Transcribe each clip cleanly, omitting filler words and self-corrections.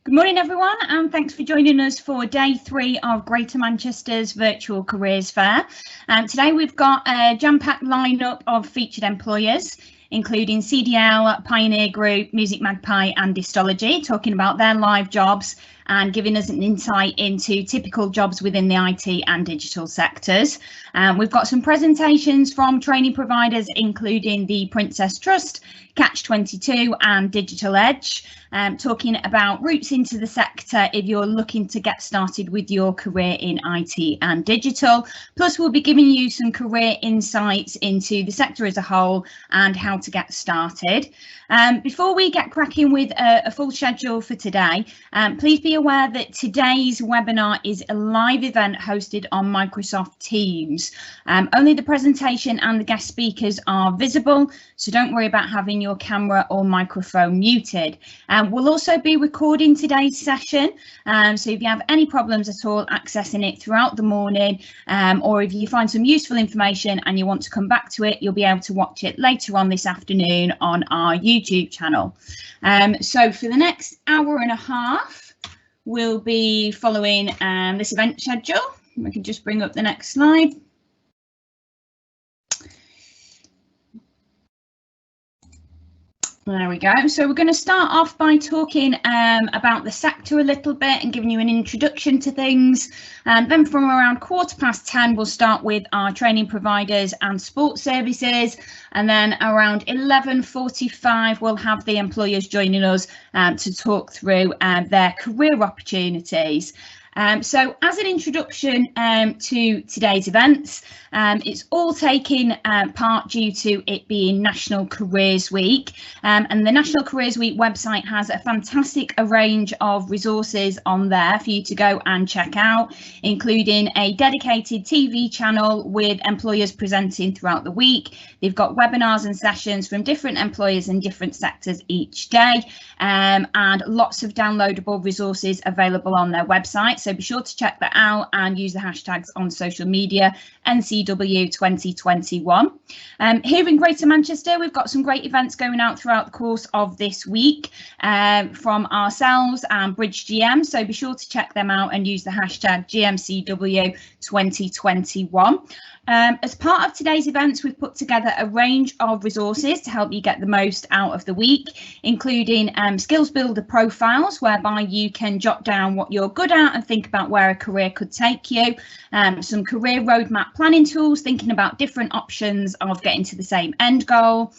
Good morning, everyone, and thanks for joining us for day 3 of Greater Manchester's Virtual Careers Fair. Today we've got a jam-packed lineup of featured employers, including CDL, Pioneer Group, Music Magpie and Distology, talking about their live jobs and giving us an insight into typical jobs within the IT and digital sectors. We've got some presentations from training providers, including the Princess Trust, Catch-22 and Digital Edge, talking about routes into the sector if you're looking to get started with your career in IT and digital. Plus, we'll be giving you some career insights into the sector as a whole and how to get started. Before we get cracking with a full schedule for today, please be aware that today's webinar is a live event hosted on Microsoft Teams. Only the presentation and the guest speakers are visible, so don't worry about having your camera or microphone muted. We'll also be recording today's session, so if you have any problems at all accessing it throughout the morning, or if you find some useful information and you want to come back to it, you'll be able to watch it later on this afternoon on our YouTube channel. So for the next hour and a half, we'll be following this event schedule. We can just bring up the next slide. There we go. So we're going to start off by talking about the sector a little bit and giving you an introduction to things. Then from around 10:15, we'll start with our training providers and sports services. And then around 11:45, we'll have the employers joining us to talk through their career opportunities. So as an introduction to today's events, it's all taking part due to it being National Careers Week, and the National Careers Week website has a fantastic range of resources on there for you to go and check out, including a dedicated TV channel with employers presenting throughout the week. They've got webinars and sessions from different employers in different sectors each day, and lots of downloadable resources available on their website. So be sure to check that out and use the hashtags on social media, NCW 2021. Here in Greater Manchester, we've got some great events going out throughout the course of this week from ourselves and Bridge GM. So be sure to check them out and use the hashtag GMCW 2021. As part of today's events, we've put together a range of resources to help you get the most out of the week, including skills builder profiles, whereby you can jot down what you're good at and think about where a career could take you, some career roadmap planning tools, thinking about different options of getting to the same end goal,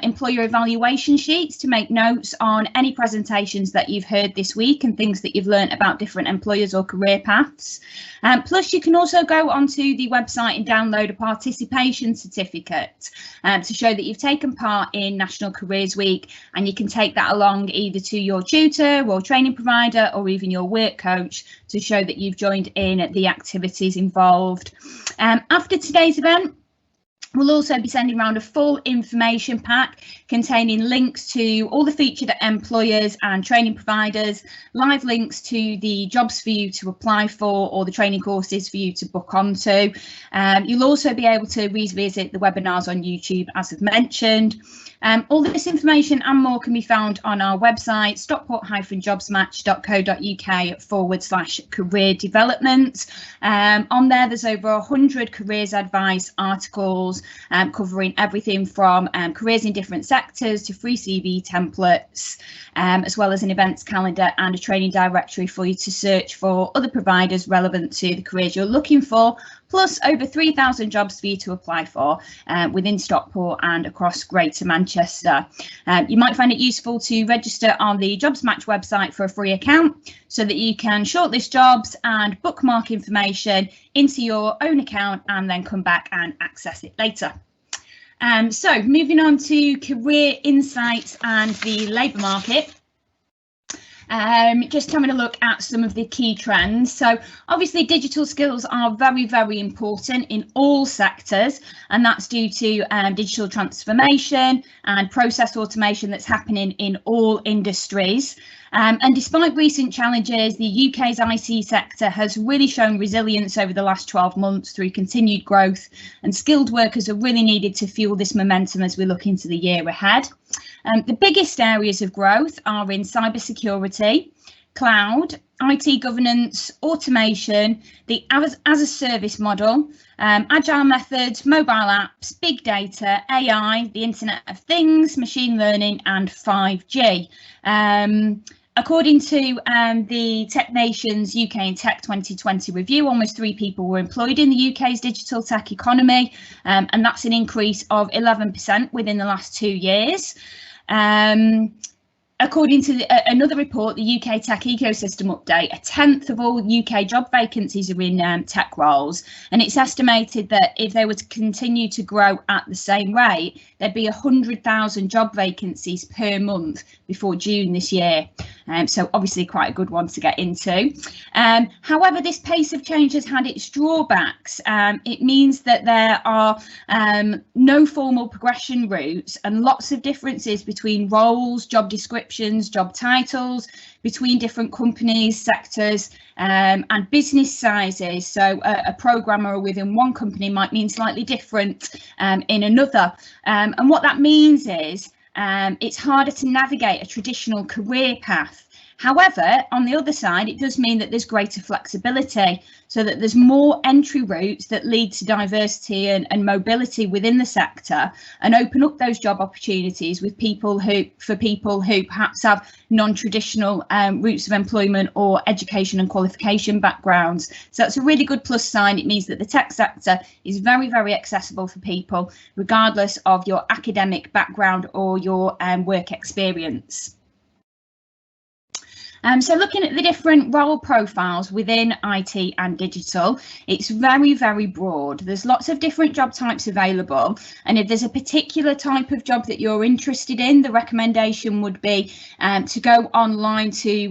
employer evaluation sheets to make notes on any presentations that you've heard this week and things that you've learned about different employers or career paths. Plus, you can also go onto the website and download a participation certificate to show that you've taken part in National Careers Week, and you can take that along either to your tutor or training provider or even your work coach to show that you've joined in the activities involved. After today's event, we'll also be sending around a full information pack containing links to all the featured employers and training providers, live links to the jobs for you to apply for or the training courses for you to book onto. You'll also be able to revisit the webinars on YouTube, as I've mentioned. All this information and more can be found on our website, stockport-jobsmatch.co.uk/career development. On there, there's over 100 careers advice articles covering everything from careers in different sectors to free CV templates, as well as an events calendar and a training directory for you to search for other providers relevant to the careers you're looking for, plus over 3,000 jobs for you to apply for within Stockport and across Greater Manchester. You might find it useful to register on the Jobs Match website for a free account so that you can shortlist jobs and bookmark information into your own account and then come back and access it later. So moving on to career insights and the labour market. Just having a look at some of the key trends. So obviously digital skills are very, very important in all sectors, and that's due to digital transformation and process automation that's happening in all industries. And despite recent challenges, the UK's IT sector has really shown resilience over the last 12 months through continued growth, and skilled workers are really needed to fuel this momentum as we look into the year ahead. The biggest areas of growth are in cybersecurity, cloud, IT governance, automation, the as a service model, agile methods, mobile apps, big data, AI, the Internet of Things, machine learning, and 5G. According to the Tech Nation's UK and Tech 2020 review, almost 3 people were employed in the UK's digital tech economy, and that's an increase of 11% within the last 2 years. According to another report, the UK Tech Ecosystem Update, 1/10 of all UK job vacancies are in tech roles, and it's estimated that if they were to continue to grow at the same rate, there'd be 100,000 job vacancies per month before June this year. So obviously quite a good one to get into. However, this pace of change has had its drawbacks. It means that there are no formal progression routes and lots of differences between roles, job descriptions, job titles, between different companies, sectors, and business sizes. So a programmer within one company might mean slightly different in another. And what that means is it's harder to navigate a traditional career path. However, on the other side, it does mean that there's greater flexibility, so that there's more entry routes that lead to diversity and mobility within the sector and open up those job opportunities with people who perhaps have non-traditional routes of employment or education and qualification backgrounds. So that's a really good plus sign. It means that the tech sector is very, very accessible for people, regardless of your academic background or your work experience. So looking at the different role profiles within IT and digital, it's very, very broad. There's lots of different job types available. And if there's a particular type of job that you're interested in, the recommendation would be to go online to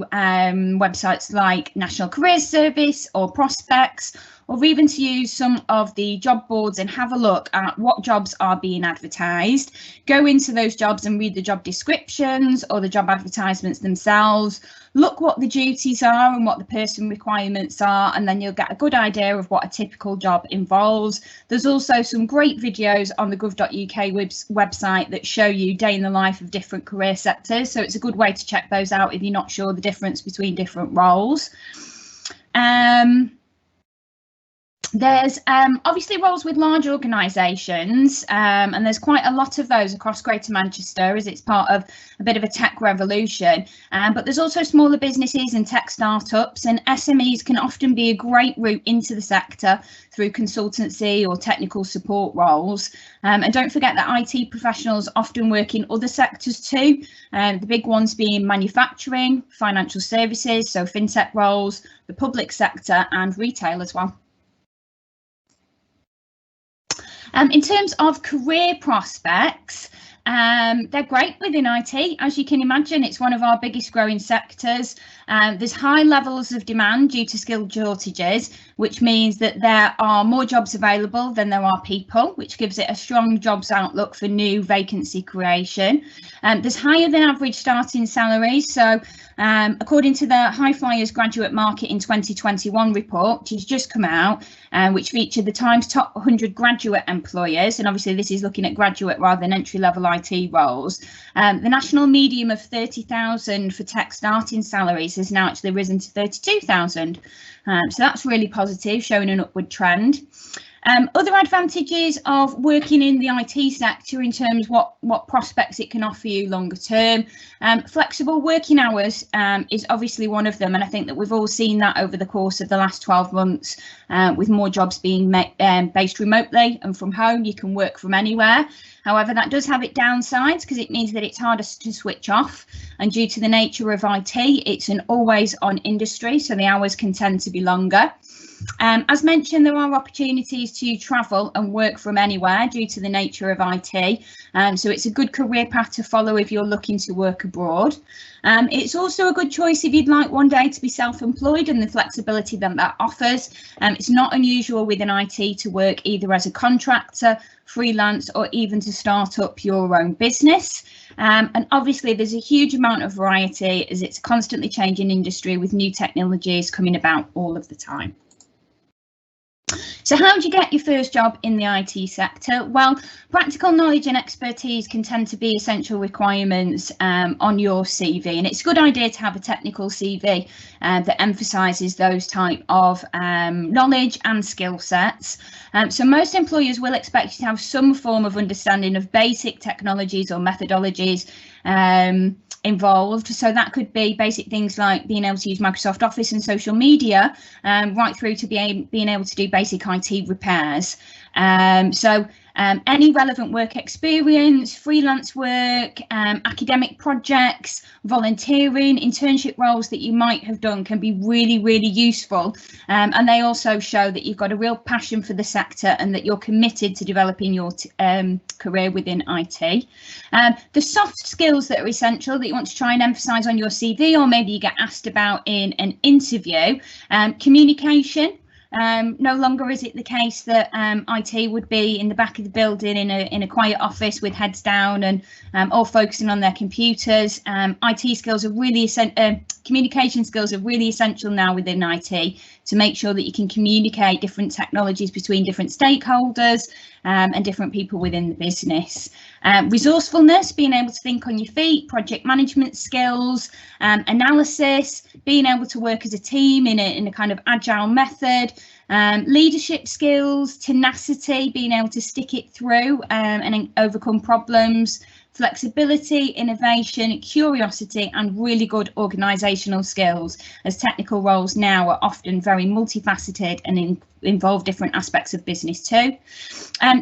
websites like National Careers Service or Prospects, or even to use some of the job boards and have a look at what jobs are being advertised. Go into those jobs and read the job descriptions or the job advertisements themselves. Look what the duties are and what the person requirements are, and then you'll get a good idea of what a typical job involves. There's also some great videos on the gov.uk website that show you day in the life of different career sectors, so it's a good way to check those out if you're not sure the difference between different roles. There's obviously roles with large organisations, and there's quite a lot of those across Greater Manchester as it's part of a bit of a tech revolution. But there's also smaller businesses and tech startups, and SMEs can often be a great route into the sector through consultancy or technical support roles. And don't forget that IT professionals often work in other sectors too, the big ones being manufacturing, financial services, so fintech roles, the public sector and retail as well. In terms of career prospects, they're great within IT. As you can imagine, it's one of our biggest growing sectors. There's high levels of demand due to skill shortages, which means that there are more jobs available than there are people, which gives it a strong jobs outlook for new vacancy creation. There's higher than average starting salaries. So according to the High Flyers Graduate Market in 2021 report, which has just come out, which featured the Times Top 100 graduate employers, and obviously this is looking at graduate rather than entry-level IT roles, the national median of 30,000 for tech starting salaries has now actually risen to 32,000. So that's really positive, showing an upward trend. Other advantages of working in the IT sector in terms of what prospects it can offer you longer term. Flexible working hours is obviously one of them, and I think that we've all seen that over the course of the last 12 months with more jobs being based remotely and from home. You can work from anywhere. However, that does have its downsides because it means that it's harder to switch off, and due to the nature of IT, it's an always on industry, so the hours can tend to be longer. As mentioned, there are opportunities to travel and work from anywhere due to the nature of IT, so it's a good career path to follow if you're looking to work abroad. It's also a good choice if you'd like one day to be self-employed and the flexibility that offers. It's not unusual within IT to work either as a contractor, freelance, or even to start up your own business. And obviously there's a huge amount of variety as it's a constantly changing industry with new technologies coming about all of the time. So how do you get your first job in the IT sector? Well, practical knowledge and expertise can tend to be essential requirements on your CV, and it's a good idea to have a technical CV that emphasises those type of knowledge and skill sets. So most employers will expect you to have some form of understanding of basic technologies or methodologies involved. So that could be basic things like being able to use Microsoft Office and social media, right through to being able to do basic IT repairs. Any relevant work experience, freelance work, academic projects, volunteering, internship roles that you might have done can be really, really useful. And they also show that you've got a real passion for the sector and that you're committed to developing your career within IT. The soft skills that are essential that you want to try and emphasise on your CV, or maybe you get asked about in an interview, communication. No longer is it the case that IT would be in the back of the building in a quiet office with heads down and all focusing on their computers. IT skills are really communication skills are really essential now within IT to make sure that you can communicate different technologies between different stakeholders and different people within the business. Resourcefulness, being able to think on your feet, project management skills, analysis, being able to work as a team in a kind of agile method, leadership skills, tenacity, being able to stick it through and overcome problems, flexibility, innovation, curiosity, and really good organisational skills, as technical roles now are often very multifaceted and involve different aspects of business too.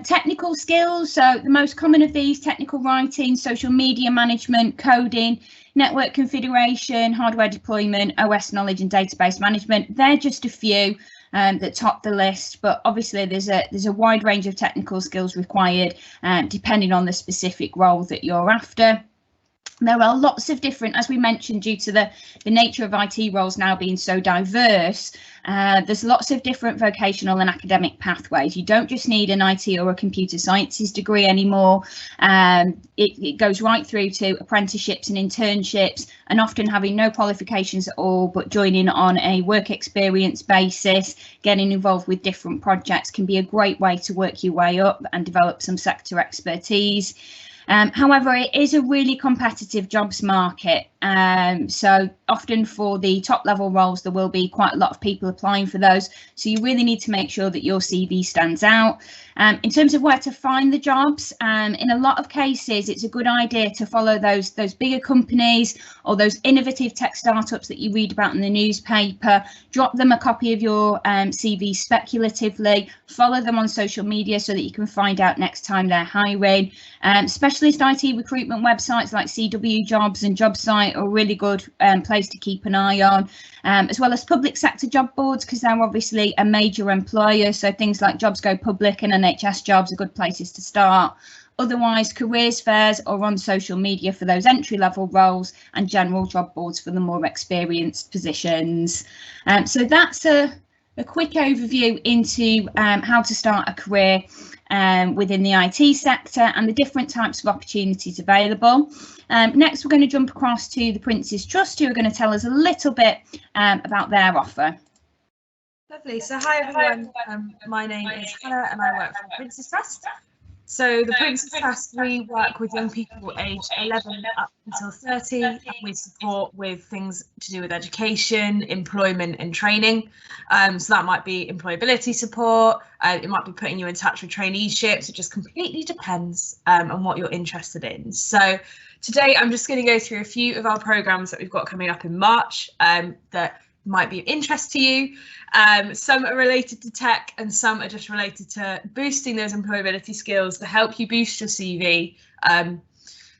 Technical skills, so the most common of these: technical writing, social media management, coding, network configuration, hardware deployment, OS knowledge and database management. They're just a few that top the list, but obviously there's a wide range of technical skills required depending on the specific role that you're after. There are lots of different, as we mentioned, due to the nature of IT roles now being so diverse, there's lots of different vocational and academic pathways. You don't just need an IT or a computer sciences degree anymore. It goes right through to apprenticeships and internships, and often having no qualifications at all, but joining on a work experience basis, getting involved with different projects can be a great way to work your way up and develop some sector expertise. However, it is a really competitive jobs market, so often for the top level roles there will be quite a lot of people applying for those, so you really need to make sure that your CV stands out. In terms of where to find the jobs, in a lot of cases it's a good idea to follow those bigger companies or those innovative tech startups that you read about in the newspaper. Drop them a copy of your CV speculatively, follow them on social media so that you can find out next time they're hiring. Specialist IT recruitment websites like CW Jobs and JobSite are a really good place to keep an eye on, as well as public sector job boards, because they're obviously a major employer, so things like Jobs Go Public and NHS Jobs are good places to start. Otherwise, careers fairs or on social media for those entry-level roles, and general job boards for the more experienced positions. So that's a quick overview into how to start a career within the IT sector and the different types of opportunities available. Next, we're going to jump across to the Prince's Trust, who are going to tell us a little bit about their offer. Lovely. So hi everyone, my name is Hannah and I work for the Prince's Trust. So the Prince's Trust, we work with young people aged 11 up until 30, and we support with things to do with education, employment and training. So that might be employability support, it might be putting you in touch with traineeships. It just completely depends on what you're interested in. So today I'm just going to go through a few of our programmes that we've got coming up in March that might be of interest to you. Some are related to tech and some are just related to boosting those employability skills to help you boost your CV.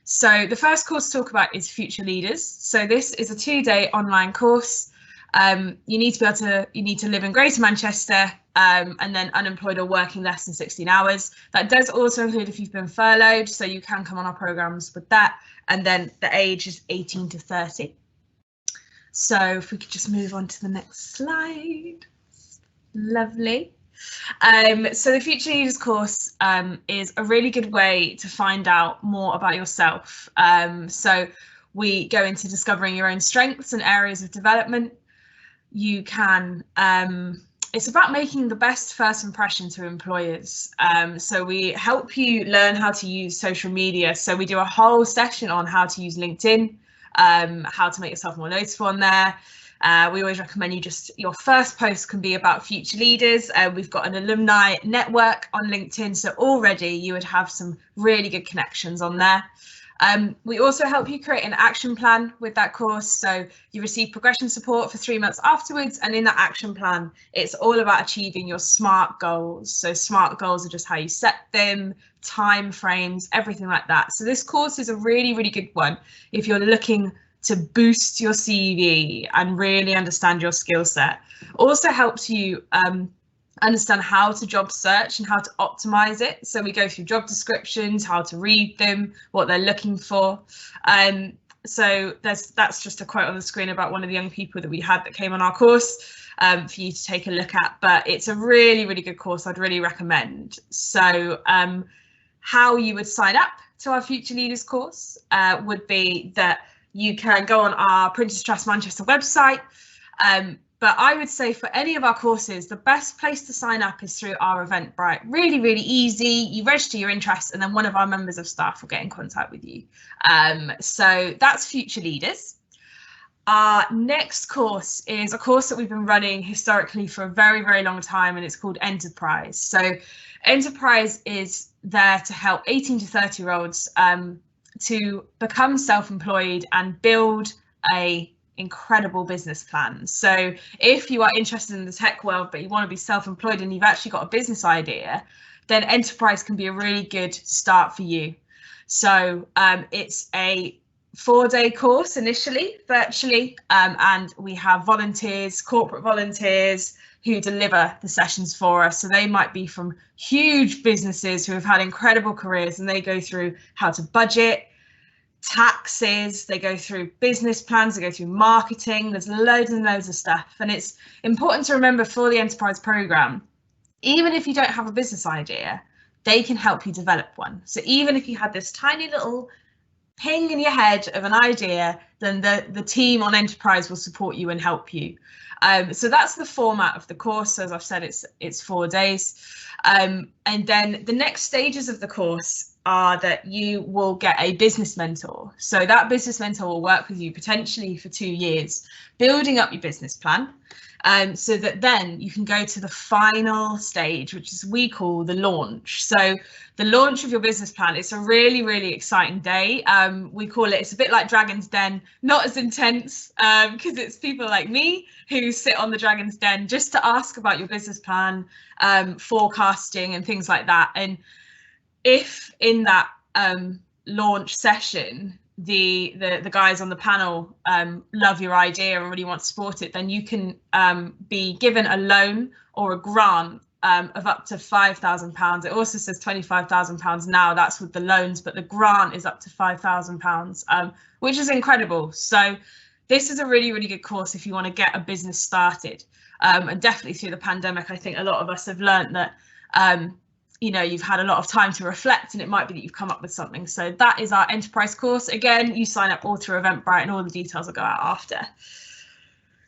So the first course to talk about is Future Leaders. So this is a 2-day online course. You need to live in Greater Manchester and then unemployed or working less than 16 hours. That does also include if you've been furloughed, so you can come on our programmes with that. And then the age is 18 to 30. So if we could just move on to the next slide. Lovely. So the Future Leaders course is a really good way to find out more about yourself. So we go into discovering your own strengths and areas of development. You can it's about making the best first impression to employers. So we help you learn how to use social media. So we do a whole session on how to use LinkedIn, how to make yourself more noticeable on there. We always recommend your first post can be about future leaders. We've got an alumni network on LinkedIn, so already you would have some really good connections on there. We also help you create an action plan with that course. So you receive progression support for 3 months afterwards. And in that action plan, it's all about achieving your SMART goals. So SMART goals are just how you set them, time frames, everything like that. So this course is a really, really good one if you're looking to boost your CV and really understand your skill set. Also helps you understand how to job search and how to optimize it. So we go through job descriptions, how to read them, what they're looking for. So that's just a quote on the screen about one of the young people that we had that came on our course for you to take a look at. But it's a really, really good course. I'd really recommend. So how you would sign up to our Future Leaders course would be that you can go on our Prince's Trust Manchester website. But I would say for any of our courses, the best place to sign up is through our Eventbrite. Really, really easy. You register your interest and then one of our members of staff will get in contact with you. So that's Future Leaders. Our next course is a course that we've been running historically for a very, very long time, and it's called Enterprise. So Enterprise is there to help 18 to 30-year-olds to become self-employed and build a incredible business plan. So if you are interested in the tech world but you want to be self-employed and you've actually got a business idea, then Enterprise can be a really good start for you. So it's a 4-day course initially, virtually, and we have volunteers, corporate volunteers, who deliver the sessions for us. So they might be from huge businesses who have had incredible careers, and they go through how to budget, taxes, they go through business plans, they go through marketing. There's loads and loads of stuff. And it's important to remember for the Enterprise program, even if you don't have a business idea, they can help you develop one. So even if you had this tiny little ping in your head of an idea, then the team on Enterprise will support you and help you. So that's the format of the course. As I've said, it's 4 days. And then the next stages of the course are that you will get a business mentor. So that business mentor will work with you potentially for 2 years, building up your business plan, so that then you can go to the final stage, which is we call the launch. So the launch of your business plan, it's a really, really exciting day. We call it, it's a bit like Dragon's Den, not as intense, because it's people like me who sit on the Dragon's Den just to ask about your business plan, forecasting and things like that. And if in that launch session, the guys on the panel love your idea and really want to support it, then you can be given a loan or a grant of up to £5,000. It also says £25,000 now, that's with the loans, but the grant is up to £5,000, which is incredible. So this is a really, really good course if you want to get a business started. And definitely through the pandemic, I think a lot of us have learned that you know, you've had a lot of time to reflect, and it might be that you've come up with something. So that is our Enterprise course. Again, you sign up all through Eventbrite and all the details will go out after.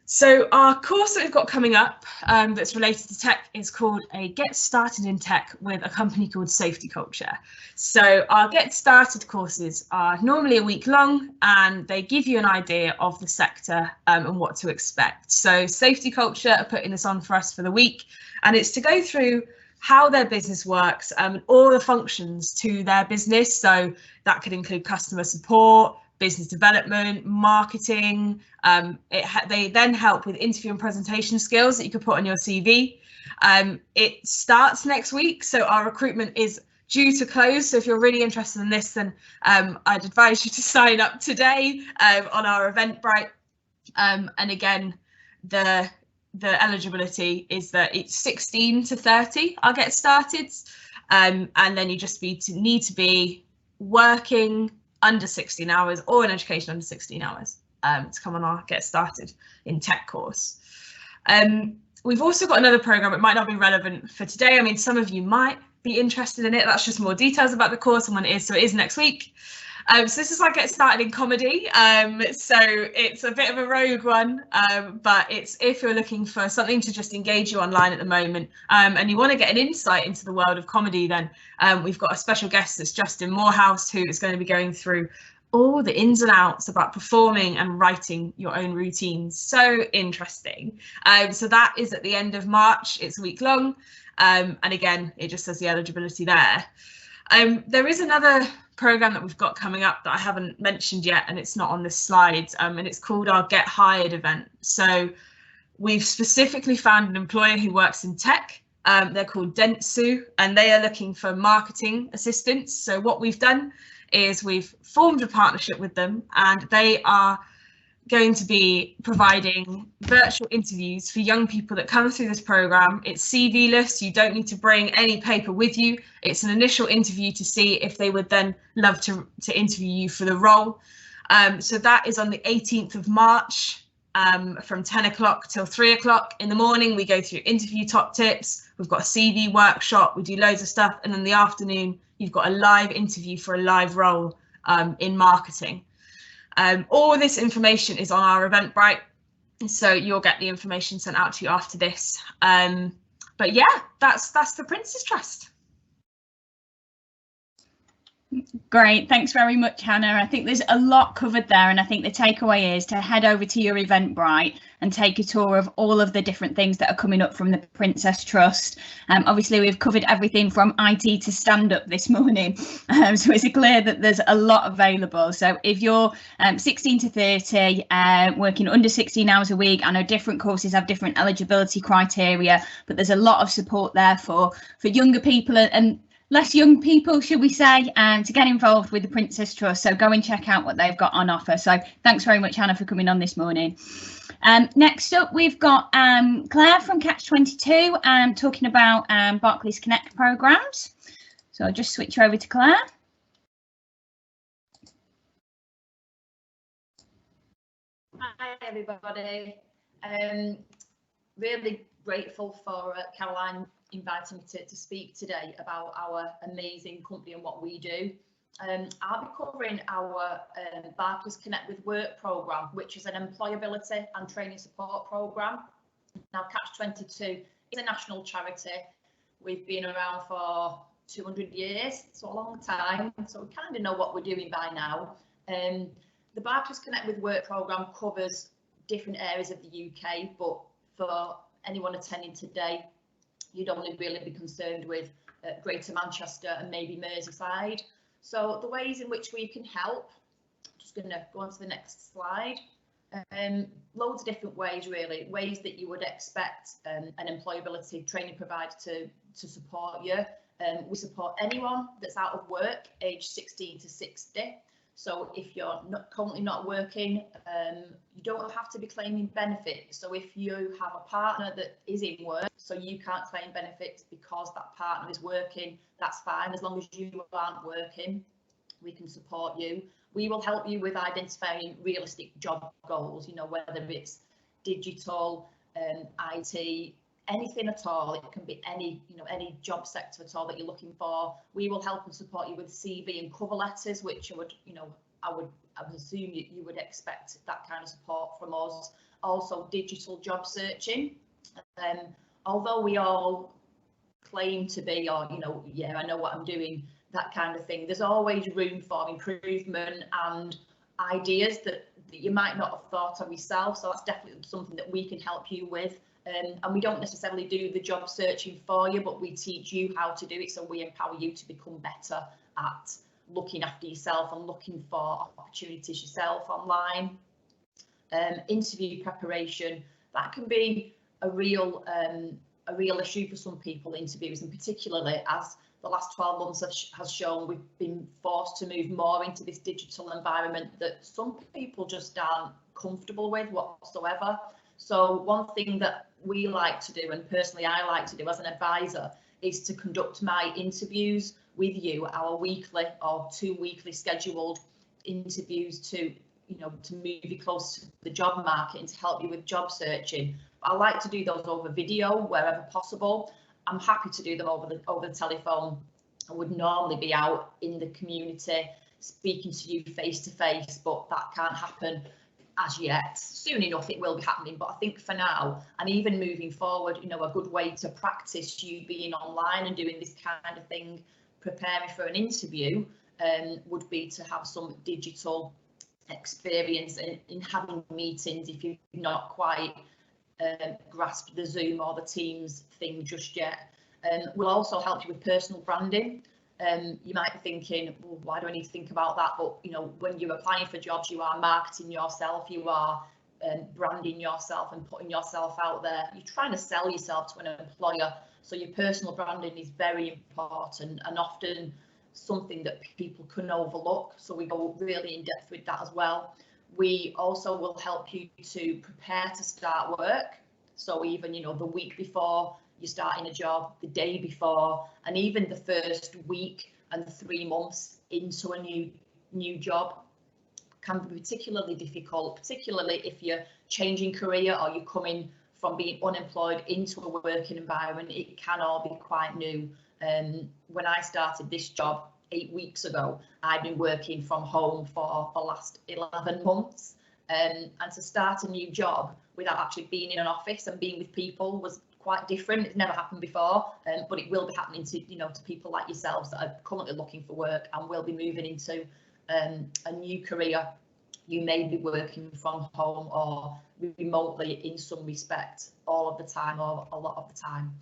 So our course that we've got coming up that's related to tech is called a Get Started in Tech with a company called Safety Culture. So our Get Started courses are normally a week long, and they give you an idea of the sector and what to expect. So Safety Culture are putting this on for us for the week, and it's to go through how their business works and all the functions to their business. So that could include customer support, business development, marketing. They then help with interview and presentation skills that you could put on your CV. It starts next week, so our recruitment is due to close. So if you're really interested in this, then I'd advise you to sign up today on our Eventbrite. And again, the eligibility is that it's 16 to 30 I'll get started, and then you just need to be working under 16 hours or in education under 16 hours to come on our Get Started in Tech course. We've also got another program. It might not be relevant for today. I mean, some of you might be interested in it. That's just more details about the course and when it is. So it is next week. So this is how I get started in comedy. So it's a bit of a rogue one, but it's if you're looking for something to just engage you online at the moment, and you want to get an insight into the world of comedy, then we've got a special guest that's Justin Morehouse, who is going to be going through all the ins and outs about performing and writing your own routines. So interesting. So that is at the end of March. It's a week long. And again, it just says the eligibility there. There is another program that we've got coming up that I haven't mentioned yet, and it's not on this slide, and it's called our Get Hired event. So we've specifically found an employer who works in tech. They're called Dentsu, and they are looking for marketing assistants. So what we've done is we've formed a partnership with them, and they are going to be providing virtual interviews for young people that come through this program. It's CV-less, you don't need to bring any paper with you. It's an initial interview to see if they would then love to interview you for the role. So that is on the 18th of March from 10 o'clock till 3 o'clock in the morning. We go through interview top tips. We've got a CV workshop. We do loads of stuff. And in the afternoon, you've got a live interview for a live role in marketing. All this information is on our Eventbrite, so you'll get the information sent out to you after this. But yeah, that's the Prince's Trust. Great, thanks very much, Hannah. I think there's a lot covered there, and I think the takeaway is to head over to your Eventbrite and take a tour of all of the different things that are coming up from the Princess Trust. Obviously, we've covered everything from IT to stand-up this morning, so it's clear that there's a lot available. So if you're 16 to 30, working under 16 hours a week, I know different courses have different eligibility criteria, but there's a lot of support there for younger people and less young people, should we say, to get involved with the Princess Trust. So go and check out what they've got on offer. So thanks very much, Hannah, for coming on this morning. Next up, we've got Claire from Catch 22 talking about Barclays Connect programs. So I'll just switch over to Claire. Hi, everybody. Really grateful for Caroline inviting me to speak today about our amazing company and what we do. I'll be covering our Barclays Connect with Work programme, which is an employability and training support programme. Now, Catch 22 is a national charity. We've been around for 200 years, so a long time, so we kind of know what we're doing by now. The Barclays Connect with Work programme covers different areas of the UK, but for anyone attending today, you'd only really be concerned with Greater Manchester and maybe Merseyside. So the ways in which we can help, just going to go on to the next slide. Loads of different ways, really, ways that you would expect an employability training provider to support you. We support anyone that's out of work, age 16 to 60. So if you're currently not working, you don't have to be claiming benefits. So if you have a partner that is in work, so you can't claim benefits because that partner is working, that's fine. As long as you aren't working, we can support you. We will help you with identifying realistic job goals, whether it's digital, IT, anything at all. It can be any job sector at all that you're looking for. We will help and support you with CV and cover letters, which I would assume you would expect that kind of support from us. Also, digital job searching. Although we all claim to be, yeah, I know what I'm doing, that kind of thing, there's always room for improvement and ideas that you might not have thought of yourself. So that's definitely something that we can help you with. And we don't necessarily do the job searching for you, but we teach you how to do it. So we empower you to become better at looking after yourself and looking for opportunities yourself online. Interview preparation, that can be a real issue for some people, interviews, and particularly as the last 12 months has shown, we've been forced to move more into this digital environment that some people just aren't comfortable with whatsoever. So one thing that we like to do, and personally I like to do as an advisor, is to conduct my interviews with you, our weekly or 2 weekly scheduled interviews to move you close to the job market and to help you with job searching. I like to do those over video wherever possible. I'm happy to do them over the telephone. I would normally be out in the community speaking to you face to face, but that can't happen as yet. Soon enough it will be happening, but I think for now, and even moving forward, you know, a good way to practice you being online and doing this kind of thing, preparing for an interview, would be to have some digital experience in having meetings if you've not quite grasped the Zoom or the Teams thing just yet. We'll also help you with personal branding. You might be thinking, well, why do I need to think about that? But you know, when you're applying for jobs, you are marketing yourself, you are branding yourself and putting yourself out there. You're trying to sell yourself to an employer, so your personal branding is very important and often something that people can overlook, so we go really in depth with that as well. We also will help you to prepare to start work, so even, you know, the week before you're starting a job, the day before, and even the first week and 3 months into a new job can be particularly difficult, particularly if you're changing career or you're coming from being unemployed into a working environment. It can all be quite new. When I started this job 8 weeks ago, I'd been working from home for the last 11 months, and to start a new job without actually being in an office and being with people was quite different. It's never happened before, but it will be happening to, you know, to people like yourselves that are currently looking for work and will be moving into a new career. You may be working from home or remotely in some respect all of the time or a lot of the time.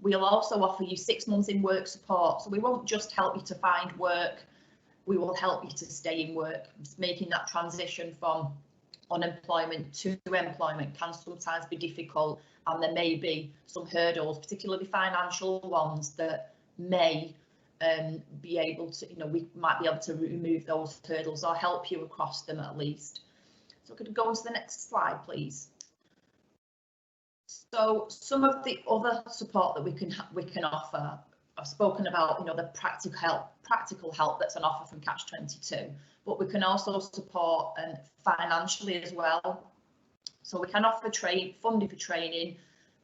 We'll also offer you 6 months in work support. So we won't just help you to find work, we will help you to stay in work. Making that transition from unemployment to employment can sometimes be difficult, and there may be some hurdles, particularly financial ones, that may be able to, you know, we might be able to remove those hurdles or help you across them at least. So could you go on to the next slide, please? So some of the other support that we can offer, I've spoken about, you know, the practical help that's on offer from Catch 22, but we can also support financially as well. So we can offer funding for training,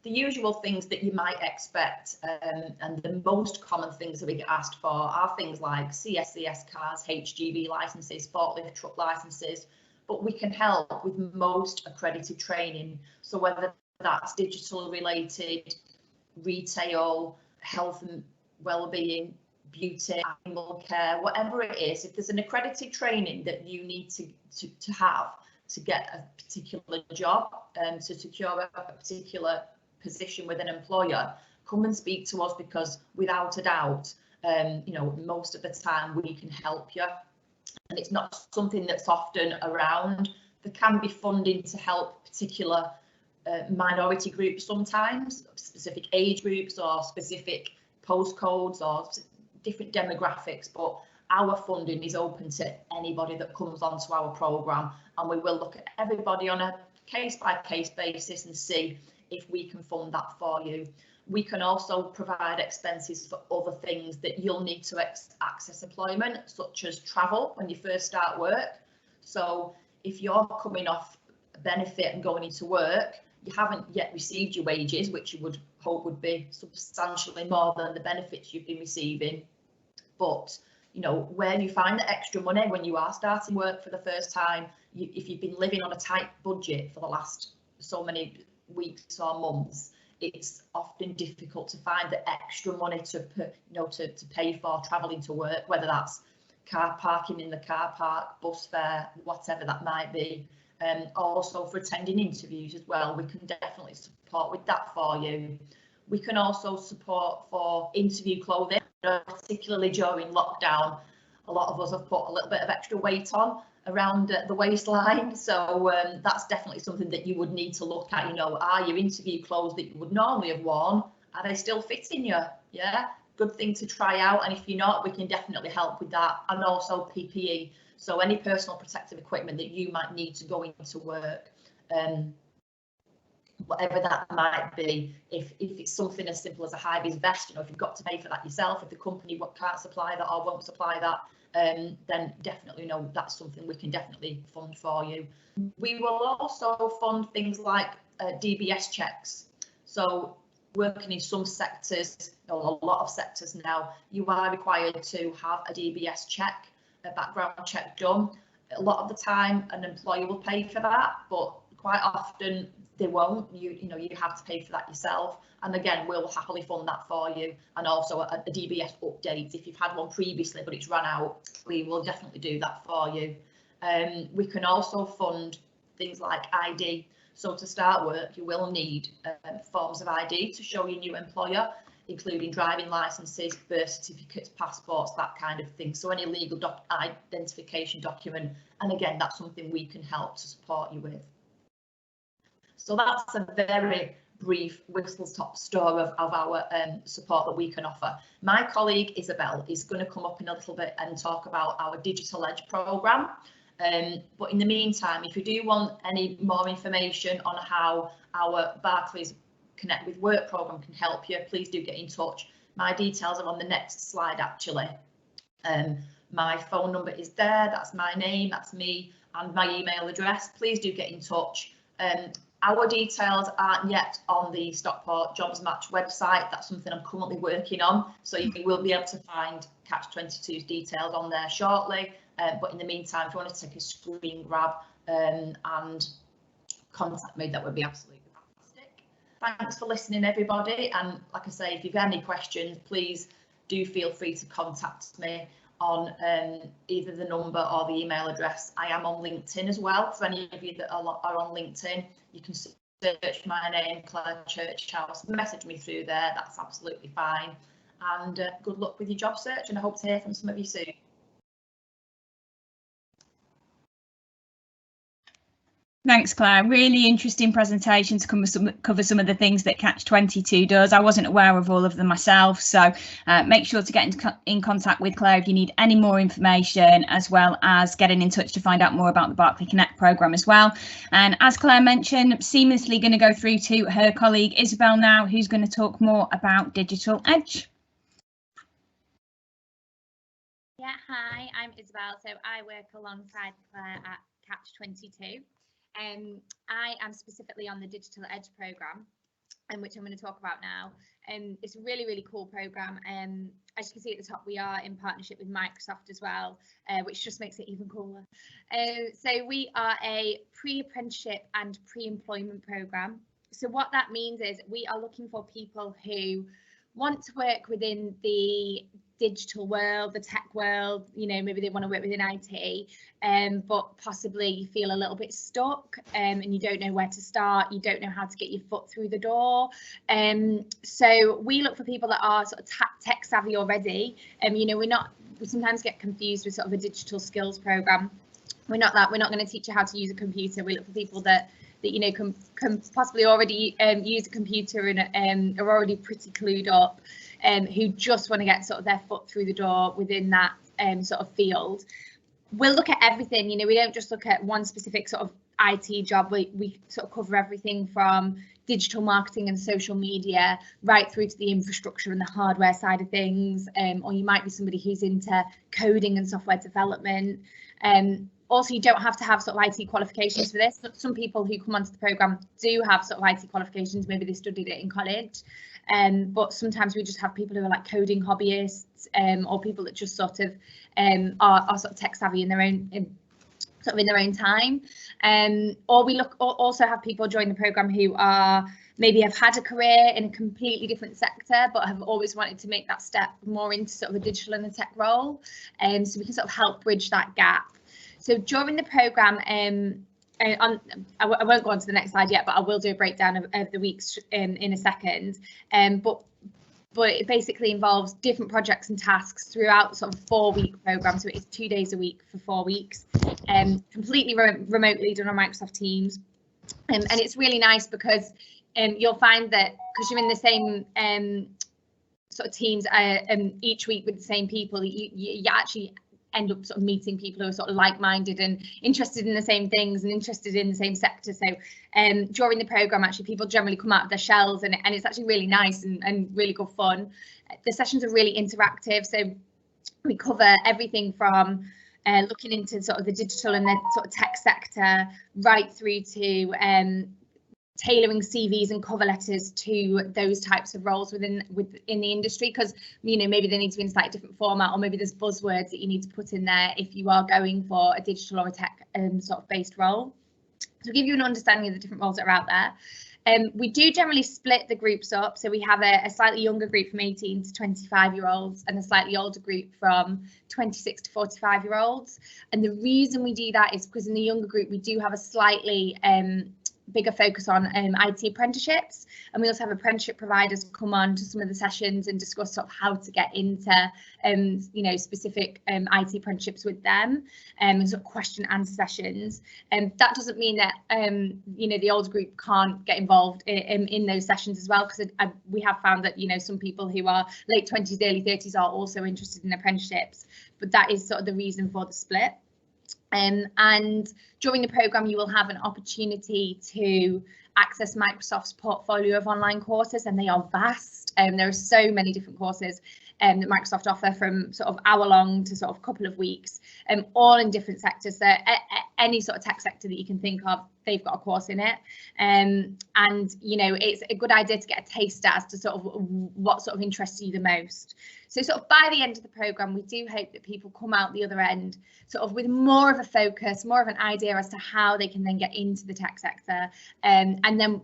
the usual things that you might expect, and the most common things that we get asked for are things like CSCS cards, HGV licenses, forklift truck licenses, but we can help with most accredited training. So whether that's digital related, retail, health and well-being, beauty, animal care, whatever it is, if there's an accredited training that you need to have to get a particular job and to secure a particular position with an employer, come and speak to us, because without a doubt, you know, most of the time we can help you. And it's not something that's often around. There can be funding to help particular minority groups sometimes, specific age groups or specific postcodes or different demographics, but our funding is open to anybody that comes onto our programme, and we will look at everybody on a case-by-case basis and see if we can fund that for you. We can also provide expenses for other things that you'll need to access employment, such as travel when you first start work. So if you're coming off a benefit and going into work, you haven't yet received your wages, which you would hope would be substantially more than the benefits you've been receiving. But you know, where you find the extra money when you are starting work for the first time, if you've been living on a tight budget for the last so many weeks or months, it's often difficult to find the extra money to put, you know, to pay for travelling to work, whether that's car parking in the car park, bus fare, whatever that might be. Also for attending interviews as well, we can definitely support with that for you. We can also support for interview clothing, particularly during lockdown. A lot of us have put a little bit of extra weight on around the waistline, so that's definitely something that you would need to look at. You know, are your interview clothes that you would normally have worn, are they still fitting you? Yeah, good thing to try out, and if you're not, we can definitely help with that. And also PPE, so any personal protective equipment that you might need to go into work, whatever that might be. If it's something as simple as a high-vis vest, you know, if you've got to pay for that yourself, if the company can't supply that or won't supply that, then definitely, you know, that's something we can definitely fund for you. We will also fund things like Dbs checks. So working in some sectors, or a lot of sectors now, you are required to have a Dbs check. a background check done. A lot of the time an employer will pay for that, but quite often they won't. You have to pay for that yourself, and again we'll happily fund that for you. And also a DBS update, if you've had one previously but it's run out, we will definitely do that for you. We can also fund things like ID. So to start work you will need forms of ID to show your new employer, including driving licenses, birth certificates, passports, that kind of thing. So any legal identification document, and again that's something we can help to support you with. So that's a very brief whistle-stop tour of our support that we can offer. My colleague Isabel is going to come up in a little bit and talk about our Digital Edge programme. But in the meantime, if you do want any more information on how our Barclays Connect with Work programme can help you, please do get in touch. My details are on the next slide actually. My phone number is there, that's my name, that's me, and my email address. Please do get in touch. Our details aren't yet on the Stockport Jobs Match website. That's something I'm currently working on, so you will be able to find Catch 22's details on there shortly. But in the meantime, if you want to take a screen grab and contact me, that would be absolutely fantastic. Thanks for listening, everybody. And like I say, if you've any questions, please do feel free to contact me on either the number or the email address. I am on LinkedIn as well. For any of you that are on LinkedIn, you can search my name, Claire Churchhouse, message me through there. That's absolutely fine. And good luck with your job search, and I hope to hear from some of you soon. Thanks, Claire. Really interesting presentation to cover some of the things that Catch 22 does. I wasn't aware of all of them myself, so make sure to get in contact with Claire if you need any more information, as well as getting in touch to find out more about the Barclays Connect programme as well. And as Claire mentioned, seamlessly going to go through to her colleague Isabel now, who's going to talk more about Digital Edge. Yeah, hi, I'm Isabel. So I work alongside Claire at Catch 22. I am specifically on the Digital Edge programme, which I'm going to talk about now. It's a really, really cool programme. As you can see at the top, we are in partnership with Microsoft as well, which just makes it even cooler. So we are a pre-apprenticeship and pre-employment programme. So what that means is we are looking for people who want to work within the digital world, the tech world, maybe they want to work within IT, but possibly feel a little bit stuck and you don't know where to start, you don't know how to get your foot through the door. So we look for people that are sort of tech savvy already. We sometimes get confused with sort of a digital skills program. We're not going to teach you how to use a computer. We look for people that can possibly already use a computer and are already pretty clued up, who just want to get sort of their foot through the door within that sort of field. We'll look at everything. We don't just look at one specific sort of IT job. We sort of cover everything from digital marketing and social media right through to the infrastructure and the hardware side of things, or you might be somebody who's into coding and software development. Also, you don't have to have sort of IT qualifications for this. Some people who come onto the programme do have sort of IT qualifications, maybe they studied it in college, but sometimes we just have people who are like coding hobbyists, or people that just sort of are sort of tech savvy in their own time. Or we also have people join the programme who are maybe have had a career in a completely different sector, but have always wanted to make that step more into sort of a digital and a tech role. So we can sort of help bridge that gap. So during the programme, I won't go on to the next slide yet, but I will do a breakdown of the weeks in a second. But it basically involves different projects and tasks throughout sort of 4-week programme. So it's 2 days a week for 4 weeks, completely remotely done on Microsoft Teams. And it's really nice because you'll find that because you're in the same sort of teams each week with the same people, you actually end up sort of meeting people who are sort of like-minded and interested in the same things and interested in the same sector. So during the programme, actually, people generally come out of their shells, and it's actually really nice and really good fun. The sessions are really interactive, so we cover everything from looking into sort of the digital and the sort of tech sector right through to tailoring CVs and cover letters to those types of roles within the industry, because maybe they need to be in a slightly different format, or maybe there's buzzwords that you need to put in there if you are going for a digital or a tech sort of based role. So give you an understanding of the different roles that are out there. We do generally split the groups up, so we have a slightly younger group from 18 to 25-year-olds and a slightly older group from 26 to 45-year-olds. And the reason we do that is because in the younger group we do have a slightly bigger focus on IT apprenticeships, and we also have apprenticeship providers come on to some of the sessions and discuss sort of how to get into specific IT apprenticeships with them, and sort of question and answer sessions. And that doesn't mean that the older group can't get involved in those sessions as well, because we have found that some people who are late 20s, early 30s are also interested in apprenticeships, but that is sort of the reason for the split. And during the programme you will have an opportunity to access Microsoft's portfolio of online courses, and they are vast. There are so many different courses that Microsoft offer, from sort of hour-long to sort of couple of weeks, all in different sectors. So any sort of tech sector that you can think of, they've got a course in it. And it's a good idea to get a taster as to sort of what sort of interests you the most. So sort of by the end of the programme, we do hope that people come out the other end sort of with more of a focus, more of an idea as to how they can then get into the tech sector. And then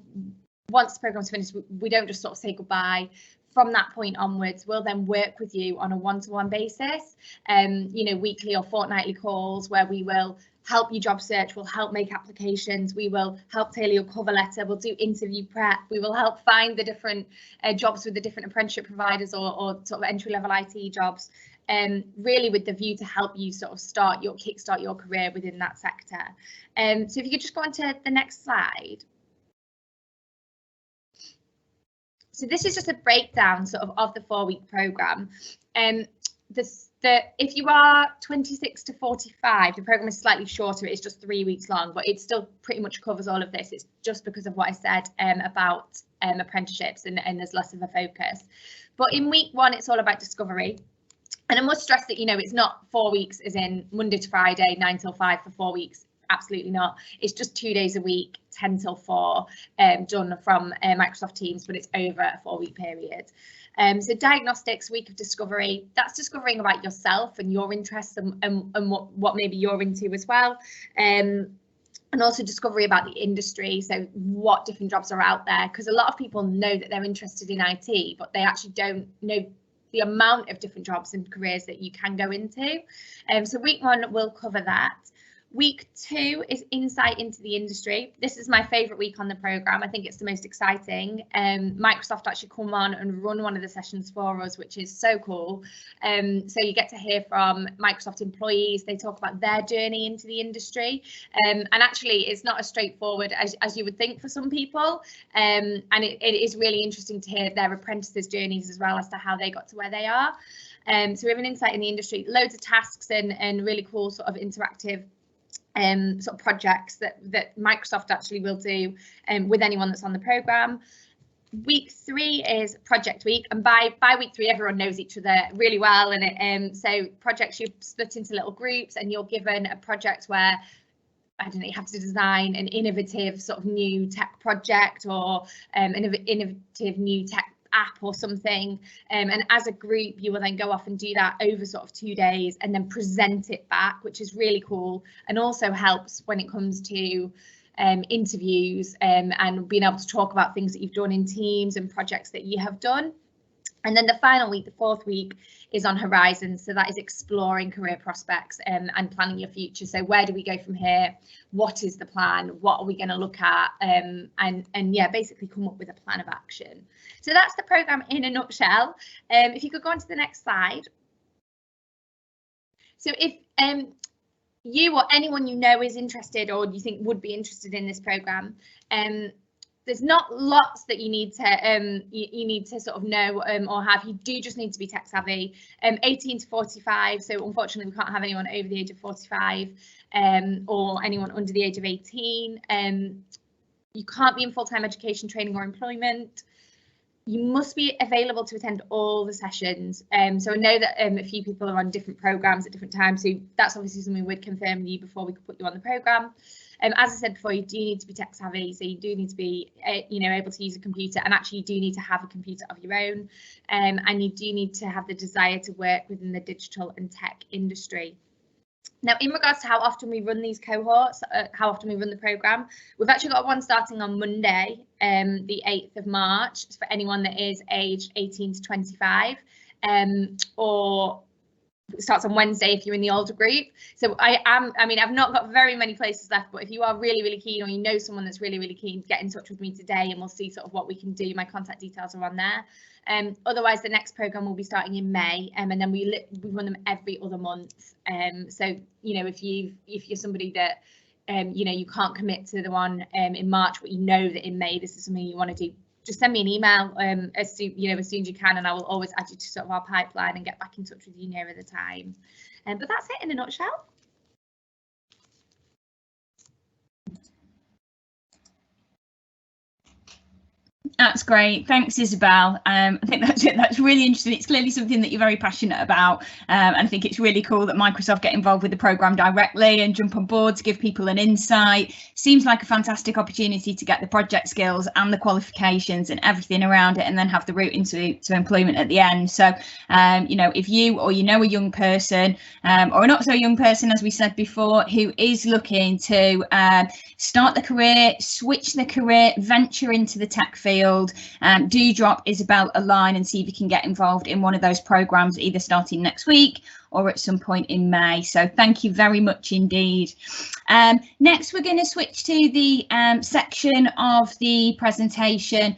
once the programme's finished, we don't just sort of say goodbye. From that point onwards, we'll then work with you on a one-to-one basis, weekly or fortnightly calls where we will help you job search, we'll help make applications, we will help tailor your cover letter, we'll do interview prep, we will help find the different jobs with the different apprenticeship providers or sort of entry-level IT jobs, really with the view to help you sort of kickstart your career within that sector. So if you could just go on to the next slide. So this is just a breakdown sort of the 4-week programme. If you are 26 to 45, the programme is slightly shorter. It's just 3 weeks long, but it still pretty much covers all of this. It's just because of what I said about apprenticeships, and there's less of a focus. But in week 1, it's all about discovery. And I must stress that, it's not 4 weeks as in Monday to Friday, 9 till 5 for 4 weeks. Absolutely not. It's just 2 days a week, 10 till 4, done from Microsoft Teams, but it's over a 4-week period. So diagnostics, week of discovery, that's discovering about yourself and your interests and what maybe you're into as well. And also discovery about the industry, so what different jobs are out there, because a lot of people know that they're interested in IT, but they actually don't know the amount of different jobs and careers that you can go into. So week 1 will cover that. Week 2 is insight into the industry. This is my favourite week on the programme. I think it's the most exciting. Microsoft actually come on and run one of the sessions for us, which is so cool. So you get to hear from Microsoft employees. They talk about their journey into the industry. And actually, it's not as straightforward as you would think for some people. And it is really interesting to hear their apprentices' journeys as well as to how they got to where they are. So we have an insight in the industry, loads of tasks and really cool sort of interactive sort of projects that Microsoft actually will do with anyone that's on the programme. Week 3 is project week, and by week 3 everyone knows each other really well, and so projects you split into little groups and you're given a project where you have to design an innovative sort of new tech project or an innovative new tech app or something, and as a group you will then go off and do that over sort of 2 days and then present it back, which is really cool and also helps when it comes to interviews and being able to talk about things that you've done in teams and projects that you have done. And then the final week, the 4th week, is on Horizons. So that is exploring career prospects and planning your future. So where do we go from here? What is the plan? What are we going to look at? And yeah, basically come up with a plan of action. So that's the programme in a nutshell. If you could go on to the next slide. So if you or anyone you know is interested or you think would be interested in this programme, there's not lots that you need to sort of know or have. You do just need to be tech savvy. 18 to 45, so unfortunately we can't have anyone over the age of 45 or anyone under the age of 18. You can't be in full-time education, training or employment. You must be available to attend all the sessions. So I know that a few people are on different programmes at different times, so that's obviously something we'd confirm with you before we could put you on the programme. As I said before, you do need to be tech savvy, so you do need to be able to use a computer, and actually you do need to have a computer of your own, and you do need to have the desire to work within the digital and tech industry. Now, in regards to how often we run these cohorts, how often we run the programme, we've actually got one starting on Monday, the 8th of March, for anyone that is aged 18 to 25, or it starts on Wednesday if you're in the older group. So I've not got very many places left, but if you are really, really keen, or you know someone that's really, really keen, get in touch with me today and we'll see sort of what we can do. My contact details are on there. Otherwise, the next programme will be starting in May, and then we run them every other month. So, if you're somebody that, you can't commit to the one in March, but you know that in May this is something you want to do, just send me an email as soon as you can, and I will always add you to sort of our pipeline and get back in touch with you nearer the time. But that's it in a nutshell. That's great. Thanks, Isabel. I think that's really interesting. It's clearly something that you're very passionate about. And I think it's really cool that Microsoft get involved with the programme directly and jump on board to give people an insight. Seems like a fantastic opportunity to get the project skills and the qualifications and everything around it, and then have the route into employment at the end. So, if you or a young person or a not so young person, as we said before, who is looking to start the career, switch the career, venture into the tech field, do drop Isabel a line and see if you can get involved in one of those programmes, either starting next week or at some point in May. So thank you very much indeed. Next, we're going to switch to the section of the presentation